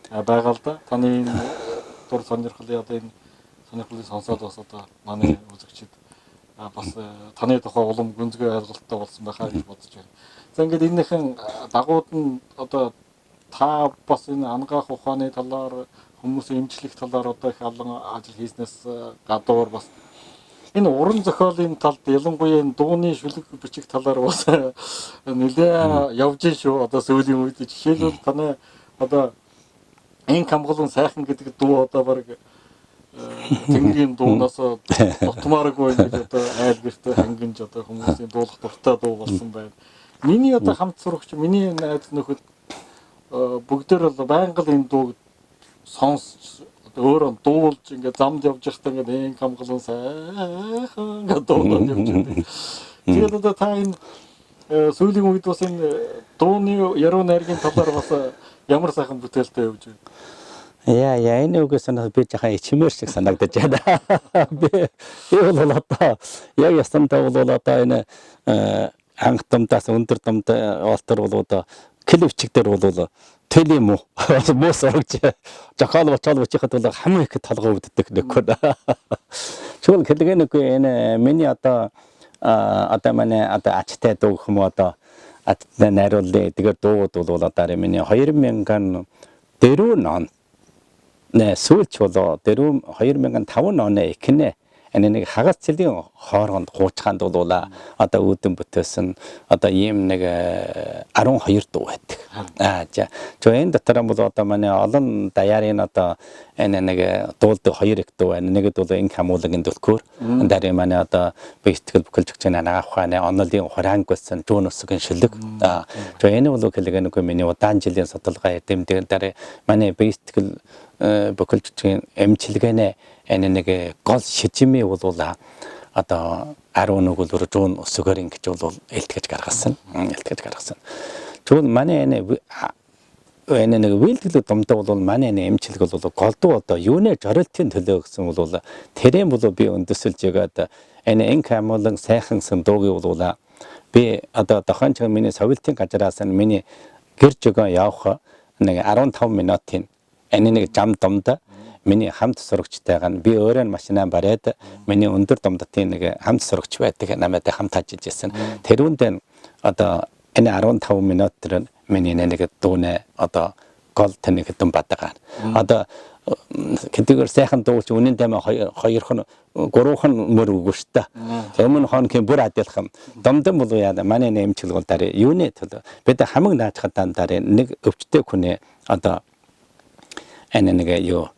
байгаа л да. Таны энэ дур сонирхлын одоо энэ сонирхлыг сонсоод бас одоо манай үзэгчид бас таны тухай улам гүнзгий ойлголттой болсон байхаа гэж бодож байна. За ингээд энэхэн дагууд нь одоо та бас энэ ангаах ухааны талаар хүмүүсийн эмчлэх талаар одоо их олон ажил хийснээс гадуур бас энэ уран зохиолын талд ялангуяа энэ дууны шүлэг бичих талаар бас нэлээ явж шүү. Одоо сүүлийн үед жишээлбэл таны одоо энэ камгалан сайхан гэдэг дуу одоо баг тэнгэрийн дуунаас дутмааргүй гэж одоо айл гэртээ хангинж одоо хүмүүсийн дуулах дуртай дуу болсон байна. Миний одоо хамт сурагч миний найз нөхөд бүгдээр бол байнга л энэ дууг сонсч өөрөө дуулж ингээд замд явж байхдаа ингээд энэ камгалан сайхан гэдэг дуулаад явж байдаг. Тэгээд одоо та энэ сүүлийн үед бас энэ дууны яруу найргийн талаар бас ямар сайхан бүтээлтэй явж байна. Яа энэ үгээс санаа би жахан ичмэр шиг санагдаж байна. Би бол одоо яг ясандаа бол одоо энэ анх дамдаас өндөр дамд олтор бол одоо клипчик дээр бол тэл юм уу мос орж жахал бочол бочиход бол хамгийн их толгой өвддөг нөхөр. Чүл хэлгэнэгүй энэ миний одоо манай одоо ачтай дуу юм одоо аттай найрууллаа. Тэгээд дууд бол одоо миний 2004 он сүүлч болоо 2005 оны эхнээ энэ нэг хагас цэлийн хооронд хуучханд бол одоо үүдэн бүтээсэн одоо ийм нэг 12 дуу байдаг. За энэ дотор бол одоо манай олон даяарын одоо энэ нэг дуулдаг 2 их дуу байна. Нэг бол энэ хамуулагын дүлхүүр. Дараа манай одоо бэлтгэл бүхэлж өгч анагаах ухааны онолын хураанг болсон жуун усгийн шүлэг. Энэ бол хэлгэнэгүй миний удаан жилийн судалгаа эдэмдэр дараа манай бэлтгэл бүхэлж өгч эмчилгээнэ энэ нэг гол шижимээ бол одоо 11 бол жуун усгаар ингэж бол элтгэж гаргасан. Тэгвэл манай энэ нэг вилдэл домдоо бол манай энэ эмчилэг бол голдуу одоо юунэ жорилтын төлөө гэсэн бол тэрэн бол би өндөсөлж ягаад энэ камолон сайхан сандуугийн бол би одоо дохонч миний совилтын газраас миний гэр жигөө явах нэг 15 минутын энэ нэг зам домдоо миний хамт сурагчтайгаа би өөрөө машинаа бариад миний өндөр домдтын нэг хамт сурагч байдаг намайг хамт ажиллаж байсан. Тэрүүнд одоо энэ 15 минут тэр миний нэг дууны одоо гол таны хэдэн бадагаар одоо хэдийгээр сайхан дуулж үнэн таймаа хоёрхан гурван мөр үгүй шүү дээ. Өмнө хоног бүр адилхан домдон болоо яа манай нэмчил гол дараа юуны төлөө бид хамаг наачхад дараа нэг өвчтэй хүний одоо энэ нэг юу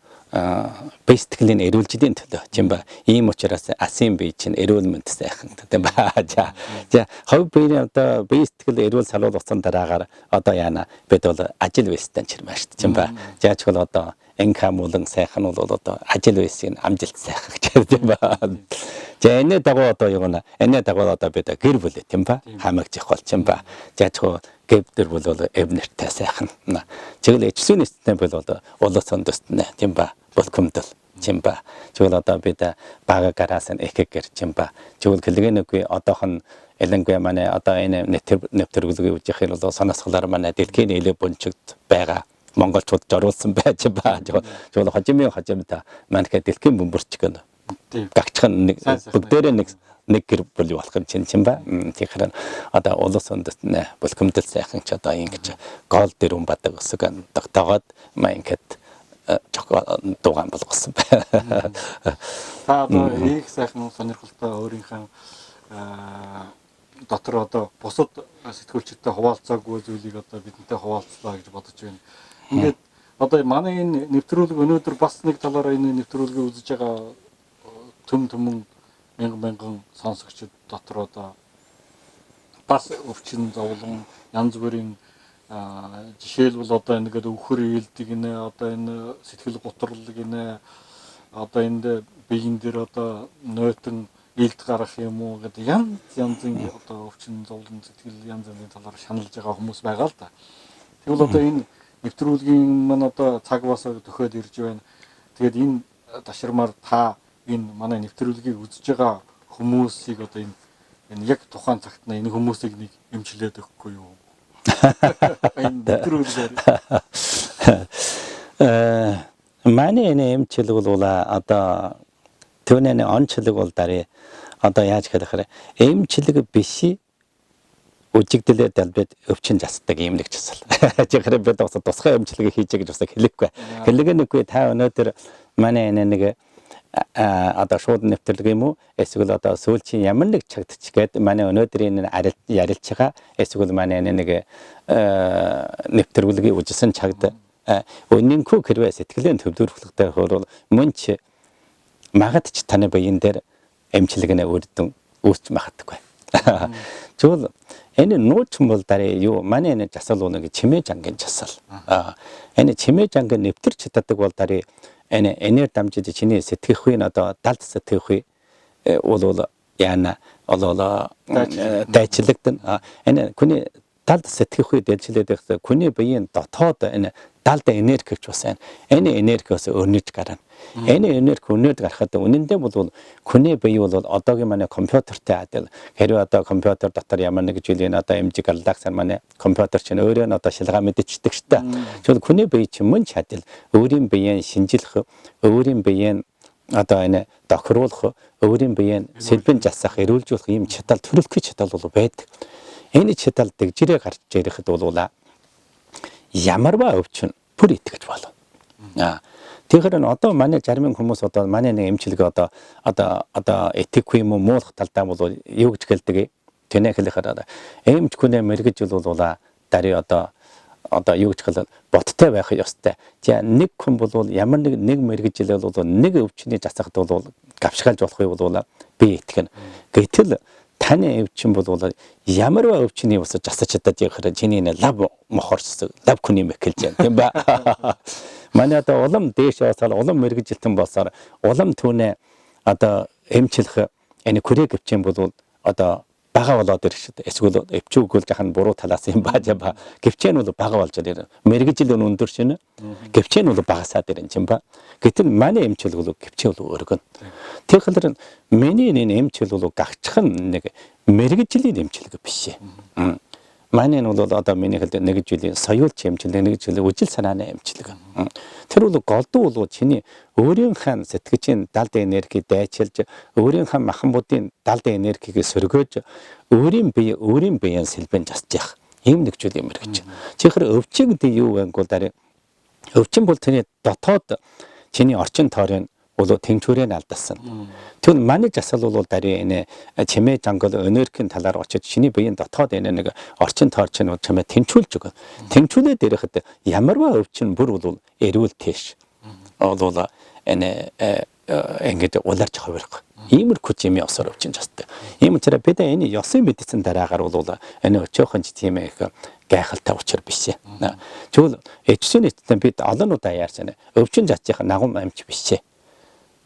бэстгэлийн эрүүлжлийн төлөө тийм ба ийм учраас асын бие чинь эрүүлмэнт сайхан тийм ба за хов биеийн одоо бэстгэл эрүүл салуул усан дараагаар одоо яана бид бол ажил байстан чирмаа шүү тийм ба жаач бол одоо инкам болон сайхан бол одоо ажил байсыг амжилт сайхан гэж тийм ба за энэ дагуу одоо юу гэнэ энэ дагуу одоо бид гэр бүл тийм ба хамаагчих бол тийм ба жаач гэвдэр бол эвнэртэй сайхан чиглэл эцсүүнэстэй бол улс ондостнэ тийм ба болкомдол тийм ба чиглэл одоо бид бага гараас нь эхэгэр тийм ба чиглэл гэлгэнэгүй одоохон элэнгүй манай одоо энэ нэвтрүүлгийг үжих хэрэг бол санаасгалаар манай дэлхийн нэлээ бунчигд байгаа монголчууд зориулсан байж ба чиглэл хожимта манайхаа дэлхийн бөмбөрч гэнэ гагчхан нэг бүгдээрээ нэг гэр бүл болох юм чинь ба тэгэхээр одоо улс ондост нэ болкомдол сайхан ч одоо ингэж гол дөрвөн бадаг өсөг дагтагаад маинкет дугаан болгосон байна. Та одоо их сайхан сонирхолтой өөрийнхөө дотор одоо бусад сэтгүүлчтэй хуваалцаагүй зүйлийг одоо бидэнтэй хуваалцлаа гэж бодож байна. Ингээд одоо манай энэ нэвтрүүлэг өнөөдөр бас нэг талаараа энэ нэвтрүүлгийг үзэж байгаа төмөн мянган сонсогчид дотор одоо бас өвчин зовлон янз бүрийн жишээлбэл одоо ингээд өвхөр ээлдэг нэ одоо энэ сэтгэл готролыг нэ одоо энд биеийн дээр одоо нойтон ээлд гарах юм уу гэдэг янзын одоо өвчин зовлон сэтгэл янзын талаар шаналж байгаа хүмүүс байгаа л да. Тэгвэл одоо энэ нэвтрүүлгийн маань одоо цаг бас төхөөд ирж байна. Тэгээд энэ ташрамаар та энэ манай нэвтрүүлгийг үзэж байгаа хүмүүсийг одоо энэ яг тухайн цагт энэ хүмүүсийг нэг эмчлээд өгөхгүй юу? Манай энэ эмчилэг бол одоо түүний онцлог бол дараа одоо яаж гэхээр эмчилэг биш үжигдэлээр далбад өвчин засдаг юм нэг часал. Тэгэхээр бид бас тусгай эмчилгээ хийж гэж бас хэлэхгүй. Хэлээгнэгүй та өнөөдөр манай энэ нэг одоо шууд нэвтрэлэг юм уу эсвэл одоо сүүлчийн ямар нэг чагдчих гээд манай өнөөдрийн ярилж байгаа эсвэл манай нэг нэвтрүүлгийг үжсэн чагд өнөнхөө хэрвээ сэтгэлийн төвлөрөхтэй хөрвөл мөнч магадч таны биеийн дээр эмчилгээнэ үрдэн үүсч магадгүй. Тэгвэл энэ нууц бол дараа юу манай энэ жасал нэг чимээ жангийн жасал. Энэ чимээ жангийн нэвтэрч чаддаг бол дараа энэ энер дамжиж чиний сэтгэх үе одоо далд сэтгэх үе бол яана олоо дайчлагдана. Энэ хүний далд сэтгэх үе дайчлаад байх хүний биеийн дотоод энэ далд энерги гэж байна. Энэ энергиос өрнөж гарна. Энэ энерги өрнөж гарахад үнэндээ бол хүний бие бол одоогийн манай компьютертэй адил хэрвээ одоо компьютер дотор ямар нэг зүйлийн одоо эмжиг аллагсаар манай компьютер чинь өөрөө одоо шилгаа мэдчихдэг шүү дээ. Тэгвэл хүний бие чинь мөн ч адил өөрийн биеийн шинжилэх, өөрийн биеийн одоо энэ тохируулах, өөрийн биеийн сэлбэн жасах, эрүүлжүүлэх ийм чадал төрөлхий чадал бол байдаг. Энэ чадал дэгжирээ гарч ирэхэд бол ямарваа өвчин бүр итгэж болно. Тэгэхээр одоо манай зарим хүмүүс одоо манай нэг эмчилгээ одоо этикгүй юм уу муулах талдаа бол юу гэж хэлдэг тэнэ хэлэхээр эмч хүнээ мэрэгж бол дарий одоо юу гэж хэлээд боттой байх ёстой. За нэг хүн бол ямар нэг мэрэгжилэл бол нэг өвчний засахд бол гавшгаалж болох юм бол би итгэнэ. Гэтэл таны өвчин бол ямар өвчний ус засаж чаддаг гэхээр чиний лав мохорс лав хүний мэхэлж байна тийм ба. Манай одоо улам дээш явсаар улам мэрэгжилтэн болсоор улам түүнээ одоо эмчлэх энэ күрэг өвчин бол одоо бага болоод ирэх шүү дээ. Эсвэл өвчүүгөл жахан буруу талаас юм баа гэвчэн бол бага болж ирэх. Мэрэгжил өндөр шинэ гэвчэн бол багасаад ирэн юм ба. Гэтэл манай эмчил бол гэвчэн бол өргөн. Тэгэхээр миний энэ эмчил бол гагчхан нэг мэрэгжлийн эмчилэг биш. Манай нь бол одоо миний хэлдэг нэг жилийн соёлч эмчилэг, нэг жилийн үжил санааны эмчилэг. Тэр бол голдуу бол чиний өөрийнхөө сэтгэжийн далд энерги дайчилж, өөрийнхөө маханбуудын далд энергийг сөргөөж, өөрийн биеийн сэлбэн засж явах. ийм нэг зүйл юм гэж. Чихэр өвчин гэдэг юу вэ гэвэл өвчин бол таны дотоод чиний орчин тойрын бол тэнцвэрээ алдсан. Тэгвэл манай засал бол дари энэ чимээ жангал энергийн талаар очиж чиний биеийн дотоод энэ нэг орчин тойрч нь чимээ тэнцвүүлж өгөө. Тэнцвүүлээд ирэхэд ямарваа өвчин бүр бол эрүүл тийш. Бол энэ ингээд улаарч хувирах. Иймэрхүү чимээ осоор өвчин жасдаг. Ийм учраас бид энэ ёсын мэдсэн дараагаар бол энэ өчөөхөн тийм их гайхалтай учир биш. Тэгвэл эцсийн эцэстэн бид олон удаа яарсан өвчин жатчих нагум амч биш.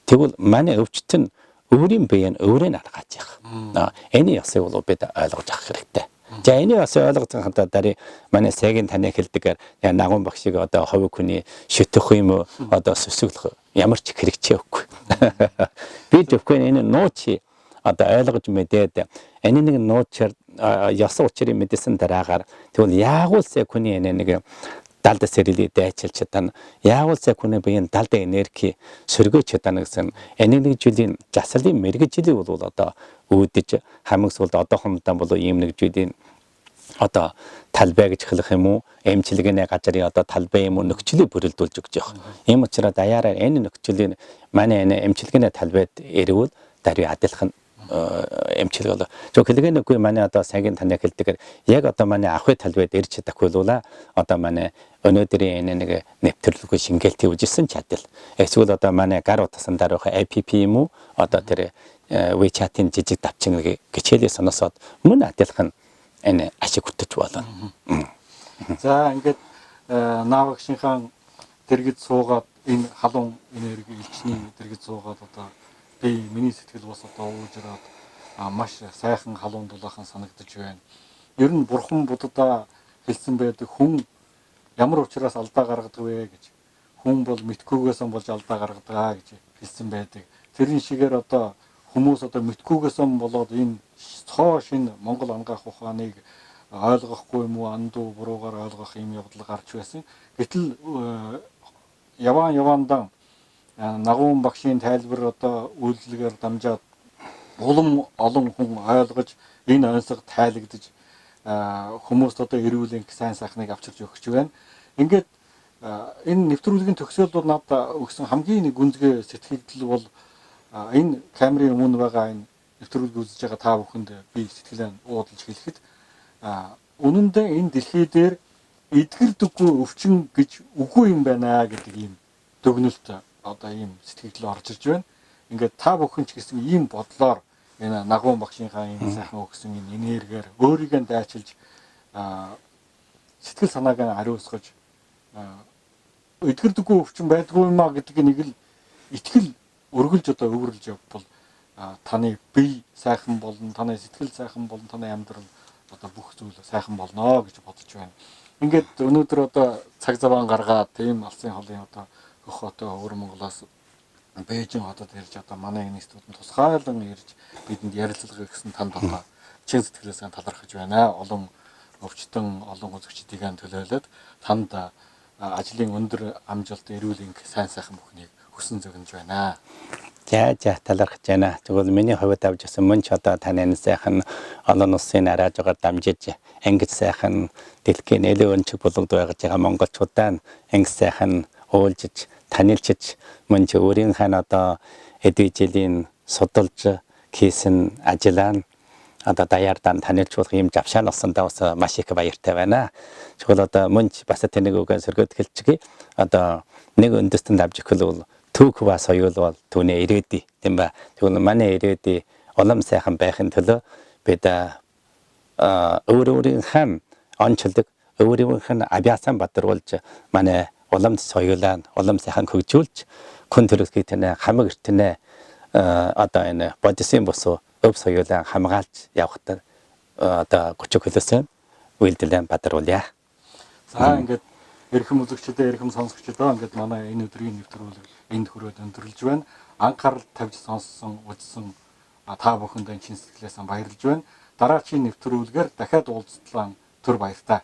Тэгвэл манай өвчт нь өөрийн биеийн өөрийн аргааж явах. Энэ ёсыг бол бид ойлгож авах хэрэгтэй. За энэ ёсыг ойлгох хандаа дари манай сайгийн таны хэлдэгээр нагум багшиг одоо ховь хүний шүтэх юм одоо сүсгэлэх ямар ч хэрэгцээгүй. Би зөвхөн энэ нуучи одоо ойлгож мэдээд энэ нэг нуучаар ёс учрыг мэдсэн дараагаар тэгвэл яагуулсаа хүний энэ нэг далд сэрэлий дайчилж чадана. Яагуулсаа хүний биеийн далд энерги сөргөж чадана гэсэн энэ нэг жилийн заслын мэрэгжлийг бол одоо үүдэж хамаг суулд одоохондоо бол ийм нэг жилийн одоо талбай гэж хэлэх юм уу эмчилгээний газрын одоо талбай юм уу нөхцөлийг бүрэлдүүлж өгч явах. Ийм учраас даяараа энэ нөхцөлийн манай энэ эмчилгээний талбайд ирвэл даруй адилхан эмчилгээ бол зөв хэлгээгүй манай одоо сайгийн таны хэлдэгэр яг одоо манай ахуй талбайд ирж чадахгүй луула одоо манай өнөөдрийн энэ нэг нэвтрүүлгүй шингээлтийг үжилсэн ч адил. Эсвэл одоо манай гар утсан дараах APP юм уу одоо тэр WeChat-ийн жижиг давчин гिचэлээ соносоод мөн адилхан энэ ашиг хөтөж болно. За ингээд наавагшинхан дэргэд суугаад энэ халуун энерги элчний дэргэд суугаад одоо би миний сэтгэл бас одоо уужраад маш сайхан халуун дулаахан санагдаж байна. Ер нь бурхан буддаа хэлсэн байдаг хүн ямар учраас алдаа гаргадаг вэ гэж. Хүн бол мэдхгүйгээс болж алдаа гаргадаг гэж хэлсэн байдаг. Тэрэн шигээр одоо хүмүүс одоо мэдхгүйгээс болоод энэ цоо шинэ Монгол ангаах ухааныг ойлгохгүй юм уу андуу буруугаар ойлгох юм явдал гарч байсан. Гэтэл яваандаа нагуун багшийн тайлбар одоо үйлдэлгээр дамжаад улам олон хүн ойлгож энэ онцлог тайлагдж хүмүүст одоо эрүүл энх сайн сайхныг авчирч өгч байна. Ингээд энэ нэвтрүүлгийн төгсгөл надад өгсөн хамгийн нэг гүнзгий сэтгэл бол энэ камерын өмнө байгаа энэ нэвтрүүлэг үзэж байгаа та бүхэнд би сэтгэлээ уудалж хэлэхэд үнэн дээр энэ дэлхий дээр эдгэрдэггүй өвчин гэж үгүй юм байна гэдэг ийм дүгнэлт одоо ийм сэтгэлд орж ирж байна. Ингээд та бүхэн ч гэсэн ийм бодлоор энэ нагуун багшийнхаа энэ сайхан өгсөн энэ энергиэр өөрийгөө дайчилж сэтгэл санааг нь ариусгаж эдгэрдэггүй өвчин байдгүй юм а гэдэг нэг л итгэл өргөлж одоо өвөрлж явбал таны бие сайхан болно, таны сэтгэл сайхан болно, таны амьдрал одоо бүх зүйл сайхан болно гэж бодож байна. Ингээд өнөөдөр одоо цаг заваан гаргаад тийм алсын холын одоо хөх одоо өвөр Монголоос Бээжин хотод ирж одоо манай институтанд тусгаалan ирж бидэнд ярилцлага өгсөн танд одоо чин сэтгэлээс талархаж байна. Олон өвчтөн, олон үзэгчдийн төлөөлөд танд ажлын өндөр амжилт, эрүүл энх, сайн сайхан бүхнийг хүсэн зөгнөж байна. За талархаж байна. Тэгвэл миний хувьд авч ирсэн мөн ч одоо таны сайхан олон улсын араажгаар дамжиж ангиж сайхан дэлхийн нэлээд өнчиг болгод байгаж байгаа монголчуудаа ангиж сайхан уулзж танилцж мөн ч өөрийн хаан одоо эдвэ жилийн судалж хийсэн ажиллаан одоо даяардан танилцуулах юм завшаан олсондоо бас маш их баяртай байна. Тэгвэл одоо мөн ч бас тэнэг үгэн сөргөд хэлчихье. Одоо нэг үндэстэн авч ихэл бол түүх ба соёл бол түүний ирээдүй тийм ба. Тэгвэл манай ирээдүй улам сайхан байхын төлөө бид өөрийн хаан онцлог өөрийн хаан абяасан бадруулж манай улам соёлаа улам сайхан хөгжүүлж хүн төрөлхий тэнэ хамаг эртнэ одоо энэ бодисын босоо өв соёлаа хамгаалж явахтар одоо 30 хөлөөсөн үйлдэлэн бадруулъя. За ингээд эрхэм үзэгчдээ эрхэм сонсогчдоо ингээд манай энэ өдрийн нэвтрүүлэг энд хүрээд өндөрлөж байна. Анхаарал тавьж сонссон үзсэн та бүхэнд чин сэтгэлээс баярлж байна. Дараагийн нэвтрүүлгээр дахиад уулзтлаа түр баяртай.